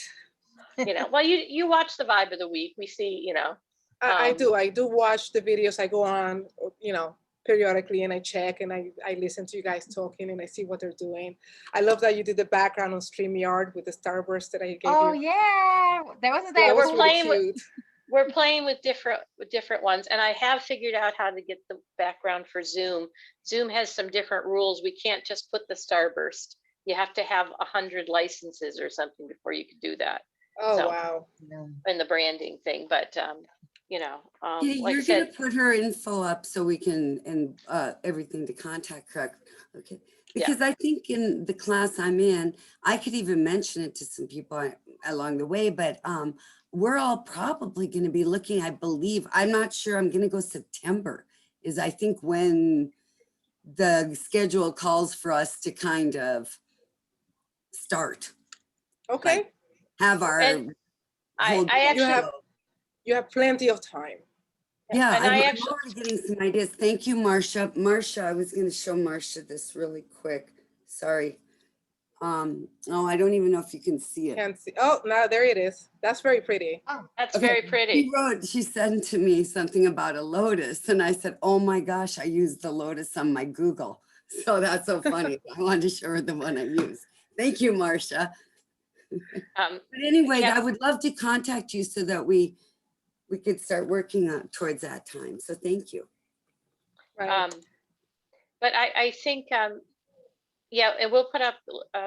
[SPEAKER 1] you know, well, you watch the vibe of the week. We see, you know.
[SPEAKER 3] I do watch the videos. I go on, you know, periodically, and I check, and I listen to you guys talking, and I see what they're doing. I love that you did the background on StreamYard with the starburst that I gave
[SPEAKER 2] Oh
[SPEAKER 3] you.
[SPEAKER 2] yeah, that wasn't that
[SPEAKER 1] Yeah,
[SPEAKER 3] That was
[SPEAKER 2] cool?
[SPEAKER 3] really cute.
[SPEAKER 1] We're playing with different ones, and I have figured out how to get the background for Zoom. Zoom has some different rules. We can't just put the starburst. You have to have 100 licenses or something before you can do that.
[SPEAKER 3] Oh,
[SPEAKER 1] So,
[SPEAKER 3] wow.
[SPEAKER 1] in the branding thing, but you know, like
[SPEAKER 4] You're
[SPEAKER 1] I said,
[SPEAKER 4] gonna put her info up so we can, and everything to contact her. Okay, because I think in the class I'm in, I could even mention it to some people along the way, but we're all probably going to be looking, I believe, I'm not sure, I'm going to go September is I think when the schedule calls for us to kind of start.
[SPEAKER 3] Okay.
[SPEAKER 4] Like, have our
[SPEAKER 1] and I actually,
[SPEAKER 3] you have plenty of time.
[SPEAKER 4] Yeah,
[SPEAKER 1] And
[SPEAKER 4] I'm
[SPEAKER 1] I
[SPEAKER 4] I'm
[SPEAKER 1] actually,
[SPEAKER 4] already getting some ideas. Thank you, Marcia. Marcia, I was going to show Marcia this really quick. Sorry. Oh, I don't even know if you can see it.
[SPEAKER 3] Can't see. Oh, now there it is. That's very pretty.
[SPEAKER 1] that's
[SPEAKER 4] Okay,
[SPEAKER 1] very pretty.
[SPEAKER 4] she sent to me something about a lotus, and I said, oh my gosh, I used the lotus on my Google. So that's so funny. I wanted to show her the one I used. Thank you, Marcia.
[SPEAKER 1] Um,
[SPEAKER 4] But anyway,
[SPEAKER 1] Yeah.
[SPEAKER 4] I would love to contact you so that we could start working on towards that time. So thank you.
[SPEAKER 3] Right.
[SPEAKER 1] But I think, yeah, and we'll put up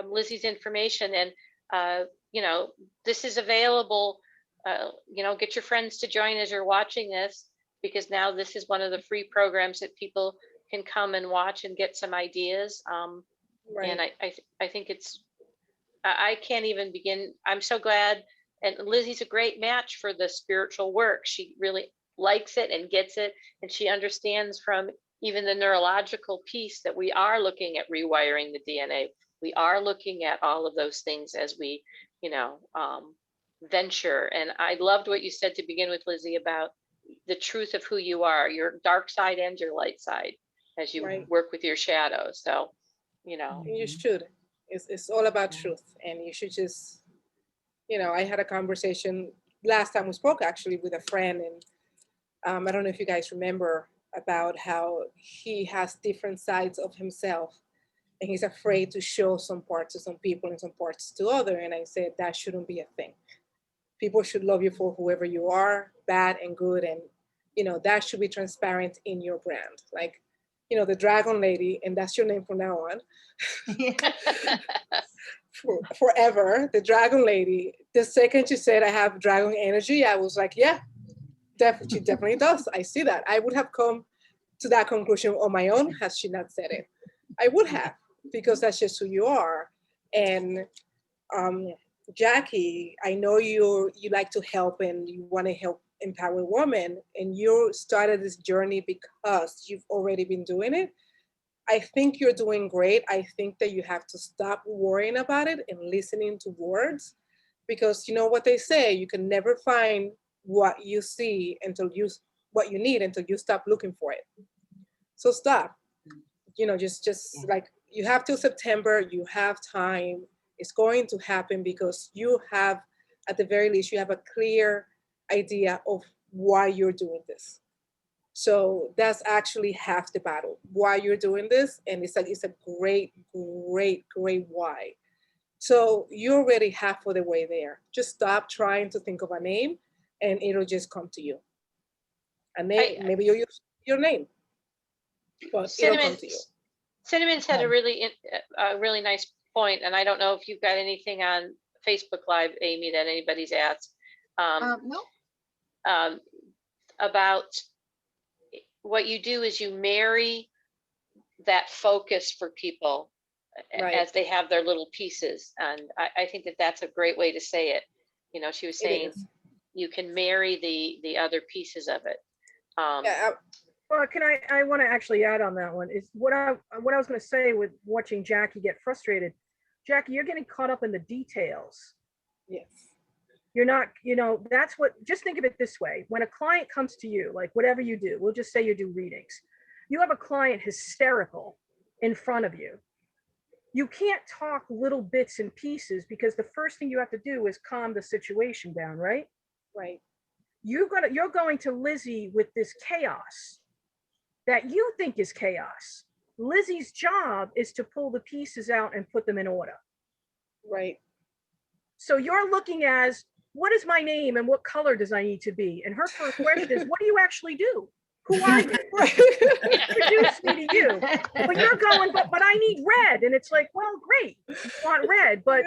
[SPEAKER 1] Lizzie's information, and you know, this is available. You know, get your friends to join as you're watching this, because now this is one of the free programs that people can come and watch and get some ideas.
[SPEAKER 3] Right.
[SPEAKER 1] And I think it's, I can't even begin. I'm so glad. And Lizzie's a great match for the spiritual work. She really likes it and gets it. And she understands from even the neurological piece that we are looking at rewiring the DNA. We are looking at all of those things as we, you know, venture. And I loved what you said to begin with, Lizzie, about the truth of who you are, your dark side and your light side, as you
[SPEAKER 3] Right.
[SPEAKER 1] work with your shadows. So, you know,
[SPEAKER 3] You should. It's all about truth, and you should just, you know, I had a conversation last time we spoke actually with a friend, and I don't know if you guys remember about how he has different sides of himself, and he's afraid to show some parts to some people and some parts to other. And I said that shouldn't be a thing. People should love you for whoever you are, bad and good, and you know that should be transparent in your brand. Like, you know, the dragon lady, and that's your name from now on. Forever, the dragon lady. The second you said I have dragon energy, I was like, yeah, she definitely does. I see that. I would have come to that conclusion on my own had she not said it. I would have, because that's just who you are. And Jackie, I know you like to help and you want to help empower women, and you started this journey because you've already been doing it. I think you're doing great. I think that you have to stop worrying about it and listening to words, because you know what they say, you can never find what you see until you what you need until you stop looking for it. So stop. You know, just like, you have till September, you have time. It's going to happen because you have, at the very least, you have a clear idea of why you're doing this. So that's actually half the battle, why you're doing this. And it's a great, great, great why. So you're already half of the way there. Just stop trying to think of a name and it'll just come to you. A name, maybe you'll use your name, but it'll come to you.
[SPEAKER 1] Cinnamon said a really nice point, and I don't know if you've got anything on Facebook Live, Amy, that anybody's asked.
[SPEAKER 2] No.
[SPEAKER 1] About what you do is you marry that focus for people
[SPEAKER 3] Right.
[SPEAKER 1] as they have their little pieces, and I think that that's a great way to say it. You know, she was saying you can marry the other pieces of it.
[SPEAKER 3] Yeah,
[SPEAKER 6] Well, I want to actually add on that one is what I was going to say with watching Jackie get frustrated. Jackie, you're getting caught up in the details.
[SPEAKER 3] yes.
[SPEAKER 6] You're not, you know, that's what, just think of it this way. When a client comes to you, like whatever you do, we'll just say you do readings. You have a client hysterical in front of you. You can't talk little bits and pieces, because the first thing you have to do is calm the situation down, right?
[SPEAKER 3] Right.
[SPEAKER 6] You're going to Lizzie with this chaos that you think is chaos. Lizzie's job is to pull the pieces out and put them in order.
[SPEAKER 3] Right.
[SPEAKER 6] So you're looking as, what is my name and what color does I need to be? And her first question is, what do you actually do? Who are you? Introduce me to you. But you're going, but I need red. And it's like, well, great, you want red, but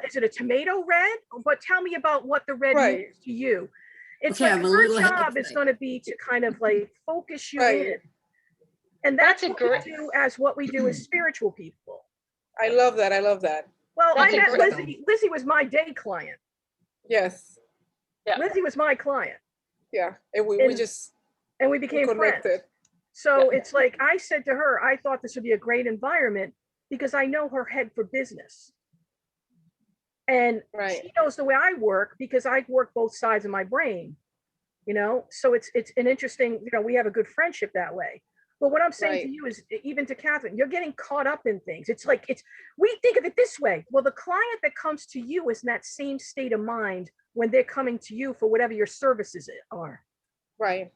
[SPEAKER 6] is it a tomato red? But tell me about what the red means to you. It's
[SPEAKER 4] Okay,
[SPEAKER 6] like her job is going to be to kind of like focus you in. And that's what we do as spiritual people.
[SPEAKER 3] I love that. I love that.
[SPEAKER 6] Well, I met Lizzie. Lizzie was my day client.
[SPEAKER 3] Yes.
[SPEAKER 1] Yeah.
[SPEAKER 6] Lizzie was my client.
[SPEAKER 3] Yeah. And we
[SPEAKER 6] became
[SPEAKER 3] connected.
[SPEAKER 6] friends. So it's like, I said to her, I thought this would be a great environment because I know her head for business. And she knows the way I work because I work both sides of my brain. you know? So it's an interesting, you know, we have a good friendship that way. But what I'm saying
[SPEAKER 3] Right.
[SPEAKER 6] to you is, even to Catherine, you're getting caught up in things. It's like, we think of it this way. Well, the client that comes to you is in that same state of mind when they're coming to you for whatever your services are.
[SPEAKER 3] Right.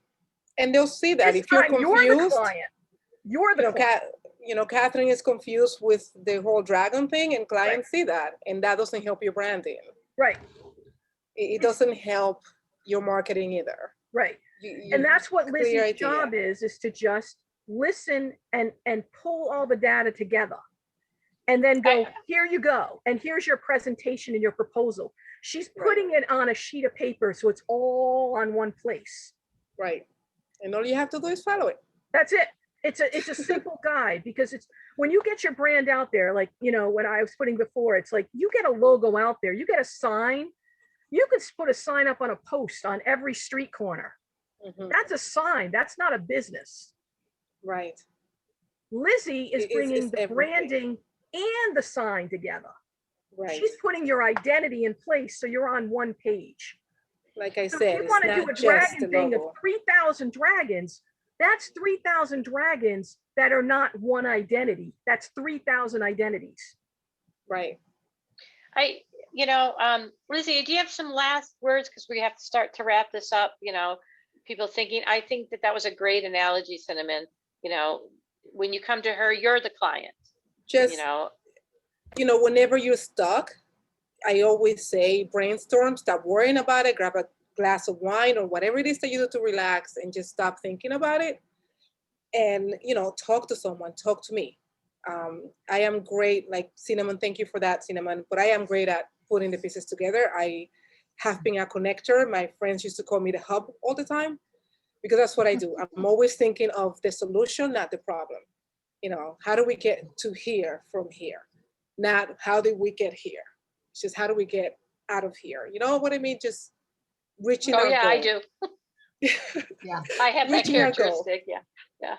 [SPEAKER 3] And they'll see that
[SPEAKER 6] This
[SPEAKER 3] if you're
[SPEAKER 6] time,
[SPEAKER 3] confused,
[SPEAKER 6] you're the client. You're the client.
[SPEAKER 3] Catherine is confused with the whole dragon thing, and clients see that, and that doesn't help your branding.
[SPEAKER 6] Right.
[SPEAKER 3] It doesn't help your marketing either.
[SPEAKER 6] Right. And that's what Lizzie's job is to just listen and pull all the data together and then go, here you go. And here's your presentation and your proposal. She's putting it on a sheet of paper, so it's all on one place.
[SPEAKER 3] Right. And all you have to do is follow it.
[SPEAKER 6] That's it. It's a simple guide, because it's when you get your brand out there, like, you know, when I was putting before, it's like you get a logo out there, you get a sign. You could put a sign up on a post on every street corner.
[SPEAKER 3] Mm-hmm.
[SPEAKER 6] That's a sign. That's not a business.
[SPEAKER 3] Right.
[SPEAKER 6] Lizzie is bringing the
[SPEAKER 3] everything.
[SPEAKER 6] Branding and the sign together.
[SPEAKER 3] Right.
[SPEAKER 6] She's putting your identity in place, so you're on one page.
[SPEAKER 3] Like I
[SPEAKER 6] So
[SPEAKER 3] said,
[SPEAKER 6] if you want to do a dragon thing of 3,000 dragons, that's 3,000 dragons that are not one identity. That's 3,000 identities.
[SPEAKER 3] Right.
[SPEAKER 1] Lizzie, do you have some last words? Because we have to start to wrap this up. You know, people thinking, I think that was a great analogy, Cinnamon. You know, when you come to her, you're the client.
[SPEAKER 3] Just, whenever you're stuck, I always say brainstorm, stop worrying about it, grab a glass of wine or whatever it is that you do to relax, and just stop thinking about it. And, talk to someone, talk to me. I am great, like Cinnamon, thank you for that, Cinnamon, but I am great at putting the pieces together. I have been a connector. My friends used to call me the hub all the time, because that's what I do. I'm always thinking of the solution, not the problem. How do we get to here from here? Not how did we get here? It's just how do we get out of here? You know what I mean? Just reaching our goal.
[SPEAKER 1] I do.
[SPEAKER 2] Yeah.
[SPEAKER 1] I have that characteristic. Yeah.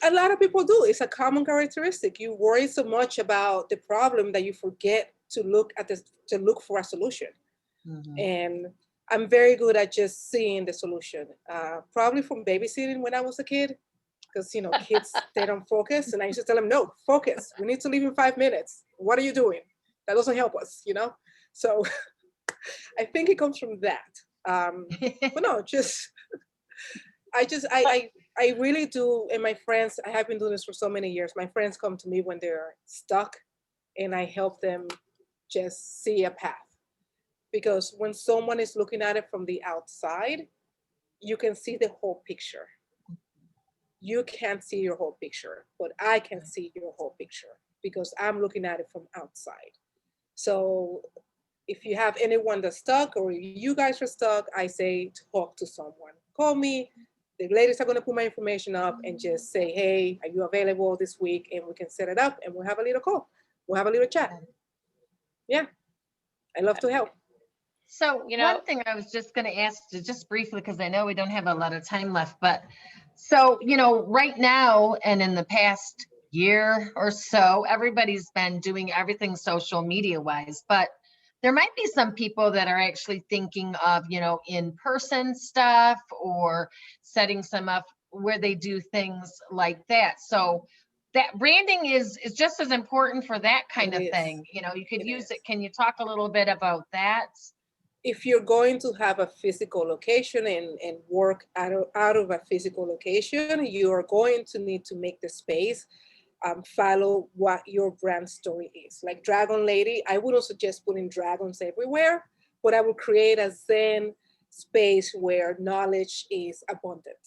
[SPEAKER 3] A lot of people do. It's a common characteristic. You worry so much about the problem that you forget to look for a solution. Mm-hmm. And I'm very good at just seeing the solution. Probably from babysitting when I was a kid, because kids, they don't focus, and I used to tell them, no, focus. We need to leave in 5 minutes. What are you doing? That doesn't help us, So I think it comes from that. But no, I really do. And my friends, I have been doing this for so many years. My friends come to me when they're stuck, and I help them just see a path. Because when someone is looking at it from the outside, you can see the whole picture. You can't see your whole picture, but I can see your whole picture because I'm looking at it from outside. So if you have anyone that's stuck, or you guys are stuck, I say talk to someone. Call me. The ladies are going to put my information up and just say, hey, are you available this week? And we can set it up, and we'll have a little call. We'll have a little chat. Yeah, I love to help.
[SPEAKER 2] So one thing I was just going to ask you just briefly, because I know we don't have a lot of time left, but so, right now and in the past year or so, everybody's been doing everything social media wise, but there might be some people that are actually thinking of, in-person stuff or setting some up where they do things like that. So that branding is just as important for that kind of thing. You could use it. Can you talk a little bit about that?
[SPEAKER 3] If you're going to have a physical location and work out of a physical location, you are going to need to make the space follow what your brand story is. Like Dragon Lady, I wouldn't suggest putting dragons everywhere, but I would create a Zen space where knowledge is abundant.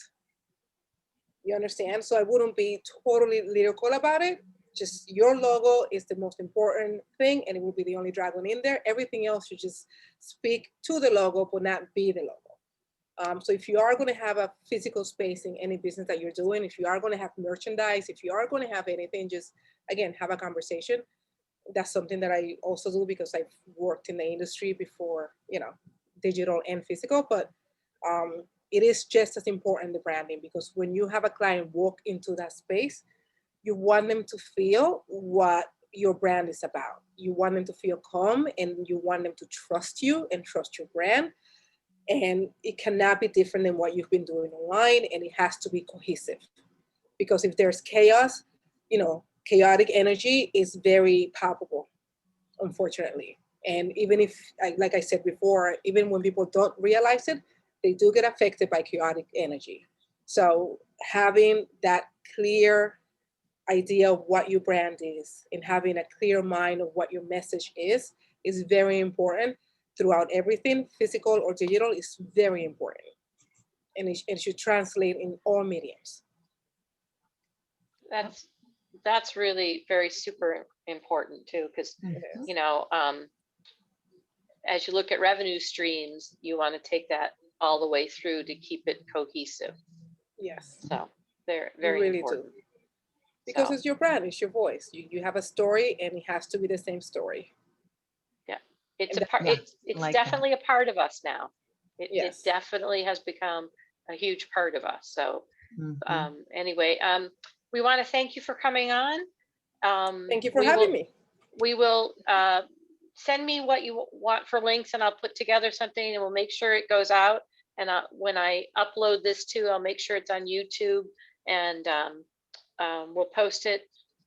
[SPEAKER 3] You understand? So I wouldn't be totally lyrical about it. Just your logo is the most important thing, and it will be the only dragon in there. Everything else, you just speak to the logo, but not be the logo. So if you are going to have a physical space in any business that you're doing, if you are going to have merchandise, if you are going to have anything, just, again, have a conversation. That's something that I also do because I've worked in the industry before, digital and physical, but it is just as important, the branding, because when you have a client walk into that space, you want them to feel what your brand is about. You want them to feel calm, and you want them to trust you and trust your brand. and it cannot be different than what you've been doing online, and it has to be cohesive. Because if there's chaos, you know, chaotic energy is very palpable, unfortunately. And even if, like I said before, even when people don't realize it, they do get affected by chaotic energy. So having that clear idea of what your brand is and having a clear mind of what your message is very important throughout everything, physical or digital, is very important. And it should translate in all mediums.
[SPEAKER 1] That's really very super important too, because you know, as you look at revenue streams, you want to take that all the way through to keep it cohesive.
[SPEAKER 3] Yes.
[SPEAKER 1] So they're very
[SPEAKER 3] really
[SPEAKER 1] important.
[SPEAKER 3] Do. Because it's your brand, it's your voice. You have a story, and it has to be the same story.
[SPEAKER 1] Yeah, it's a part. It's like definitely a part of us now. It definitely has become a huge part of us. So anyway, we want to thank you for coming on.
[SPEAKER 3] Thank you for having me.
[SPEAKER 1] We will send me what you want for links, and I'll put together something, and we'll make sure it goes out. And when I upload this too, I'll make sure it's on YouTube, and we'll post it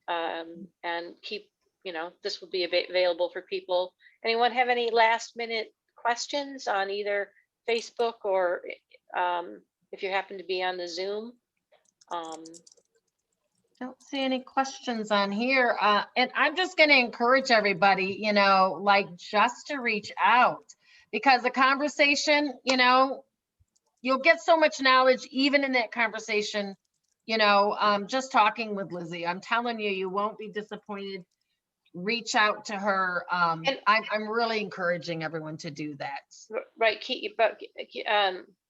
[SPEAKER 1] and keep, you know, this will be available for people. Anyone have any last minute questions on either Facebook or if you happen to be on the Zoom?
[SPEAKER 2] Don't see any questions on here. And I'm just going to encourage everybody, you know, like just to reach out, because the conversation, you know, you'll get so much knowledge even in that conversation, you know, just talking with Lizzie. I'm telling you, you won't be disappointed. Reach out to her. And I'm really encouraging everyone to do that.
[SPEAKER 1] Right.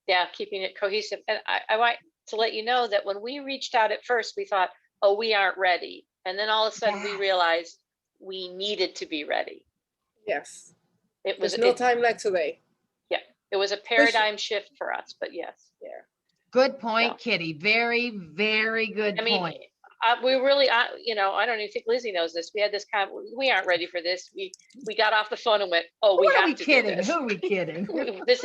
[SPEAKER 1] Yeah, keeping it cohesive. And I want to let you know that when we reached out at first, we thought, oh, we aren't ready. And then all of a sudden we realized we needed to be ready.
[SPEAKER 3] Yes.
[SPEAKER 1] There's
[SPEAKER 3] no time like today.
[SPEAKER 1] Yeah. It was a paradigm shift for us, but yes.
[SPEAKER 3] Yeah.
[SPEAKER 2] Good point, Kitty. Very, very good point.
[SPEAKER 1] We really, you know, I don't even think Lizzie knows this. We had this we aren't ready for this. We got off the phone and went, oh, we have to do this.
[SPEAKER 2] Who are we kidding?
[SPEAKER 1] This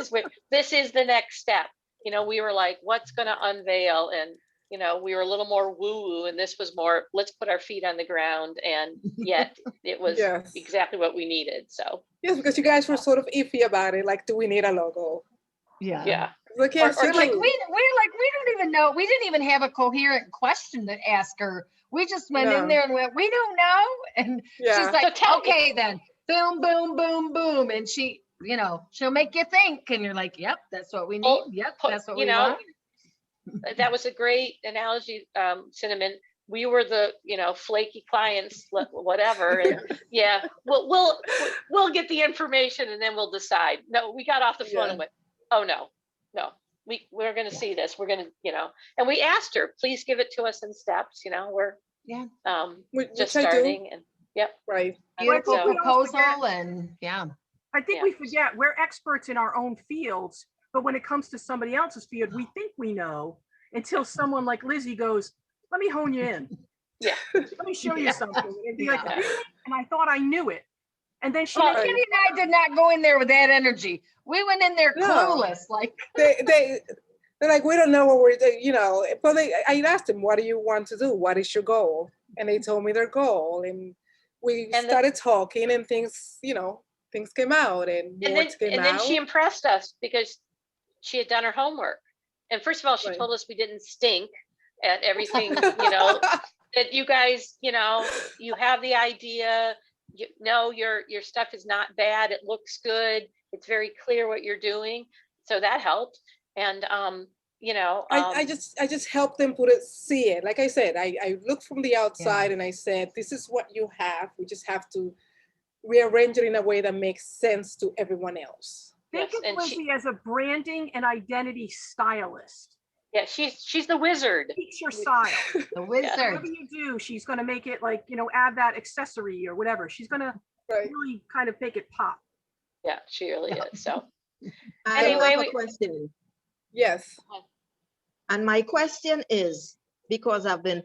[SPEAKER 1] is the next step. You know, we were like, what's going to unveil? And, you know, we were a little more woo-woo, and this was more, let's put our feet on the ground. And yet it was exactly what we needed. So
[SPEAKER 3] yes, because you guys were sort of iffy about it. Like, do we need a logo?
[SPEAKER 1] Yeah.
[SPEAKER 3] Like, yes,
[SPEAKER 2] we're like, we don't even know. We didn't even have a coherent question to ask her. We just went in there and went, we don't know. And she's like, okay, then boom, boom, boom, boom. And she, you know, she'll make you think. And you're like, yep, that's what we need. Yep, that's what we want.
[SPEAKER 1] That was a great analogy, Cinnamon. We were the, you know, flaky clients, whatever. And we'll get the information and then we'll decide. No, we got off the phone and went, oh no, we're going to see this. We're going to, you know, and we asked her, please give it to us in steps. You know, we're just starting. And
[SPEAKER 3] right.
[SPEAKER 2] Beautiful proposal. And
[SPEAKER 6] I think we forget we're experts in our own fields, but when it comes to somebody else's field, we think we know until someone like Lizzie goes, let me hone you in.
[SPEAKER 1] Yeah.
[SPEAKER 6] Let me show you something. And be like, really? And I thought I knew it. And then
[SPEAKER 2] Kitty and I did not go in there with that energy. We went in there clueless. Like
[SPEAKER 3] they're like, we don't know what we're doing, you know. But I asked them, what do you want to do? What is your goal? And they told me their goal, and we started talking, and things, you know, things came out, and
[SPEAKER 1] then she impressed us because she had done her homework. And first of all, she told us we didn't stink at everything, you know, that you guys, you know, you have the idea. Your stuff is not bad. It looks good. It's very clear what you're doing. So that helped. And, you know,
[SPEAKER 3] I just helped them see it. Like I said, I looked from the outside and I said, this is what you have. We just have to rearrange it in a way that makes sense to everyone else.
[SPEAKER 6] Think of Lizzie as a branding and identity stylist.
[SPEAKER 1] Yeah, she's the wizard.
[SPEAKER 6] Speaks your style.
[SPEAKER 2] The wizard.
[SPEAKER 6] Whatever you do, she's going to make it like, you know, add that accessory or whatever. She's going to really kind of make it pop.
[SPEAKER 1] Yeah, she really is. So
[SPEAKER 5] I have a question.
[SPEAKER 3] Yes.
[SPEAKER 5] And my question is, because I've been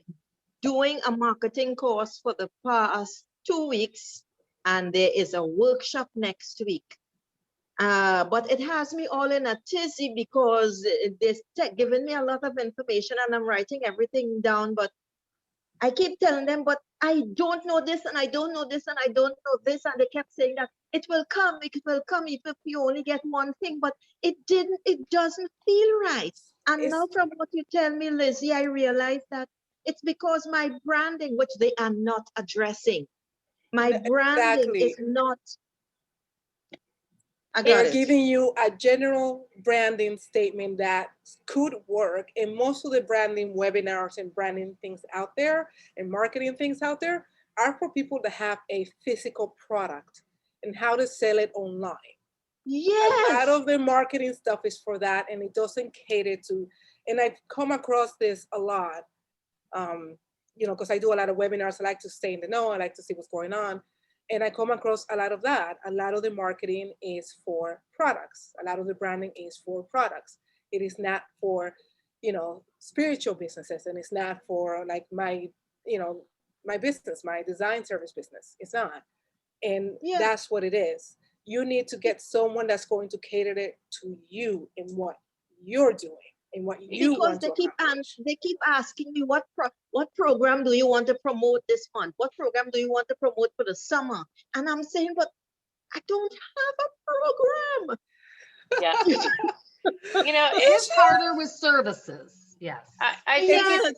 [SPEAKER 5] doing a marketing course for the past 2 weeks, and there is a workshop next week. But it has me all in a tizzy because they're giving me a lot of information and I'm writing everything down. But I keep telling them, but I don't know this and I don't know this and I don't know this. And they kept saying that it will come even if you only get one thing, but it doesn't feel right. And now from what you tell me, Lizzie, I realize that it's because my branding, which they are not addressing. My branding is not.
[SPEAKER 3] They're giving you a general branding statement that could work. And most of the branding webinars and branding things out there and marketing things out there are for people that have a physical product and how to sell it online.
[SPEAKER 5] Yes.
[SPEAKER 3] A lot of the marketing stuff is for that, and it doesn't cater to, and I've come across this a lot, you know, because I do a lot of webinars. I like to stay in the know. I like to see what's going on. And I come across a lot of that. A lot of the marketing is for products. A lot of the branding is for products. It is not for, you know, spiritual businesses. And it's not for like my, you know, my business, my design service business. It's not. And that's what it is. You need to get someone that's going to cater it to you and what you're doing and what you want to accomplish.
[SPEAKER 5] They keep asking me what program do you want to promote this month? What program do you want to promote for the summer? And I'm saying, but I don't have a program.
[SPEAKER 1] Yeah. You know,
[SPEAKER 2] it's harder with services. Yes.
[SPEAKER 1] I think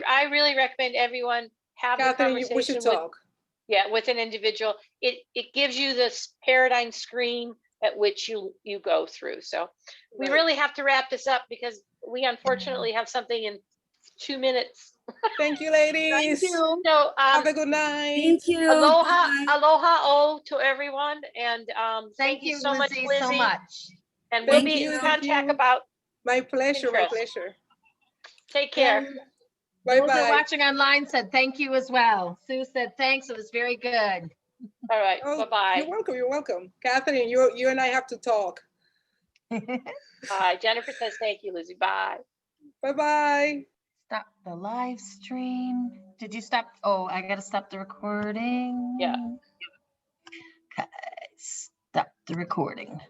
[SPEAKER 1] I really recommend everyone have the conversation
[SPEAKER 3] we should talk.
[SPEAKER 1] With an individual. It gives you this paradigm screen at which you go through. So we really have to wrap this up because we unfortunately have something in 2 minutes.
[SPEAKER 3] Thank you, ladies.
[SPEAKER 5] Thank you.
[SPEAKER 1] So
[SPEAKER 3] have a good night.
[SPEAKER 4] Thank you.
[SPEAKER 1] Aloha to everyone, and thank you so much, Lizzie.
[SPEAKER 2] So much.
[SPEAKER 1] And we'll be in contact about.
[SPEAKER 3] My pleasure. My pleasure.
[SPEAKER 1] Take care.
[SPEAKER 3] Bye
[SPEAKER 2] Those
[SPEAKER 3] bye.
[SPEAKER 2] who are watching online said thank you as well. Sue said thanks. It was very good.
[SPEAKER 1] All right. Bye-bye.
[SPEAKER 3] You're welcome. You're welcome. Catherine, you and I have to talk.
[SPEAKER 1] Bye. Jennifer says thank you, Lizzie. Bye.
[SPEAKER 3] Bye-bye.
[SPEAKER 2] Stop the live stream. Did you stop? Oh, I got to stop the recording.
[SPEAKER 1] Yeah.
[SPEAKER 2] Okay. Stop the recording.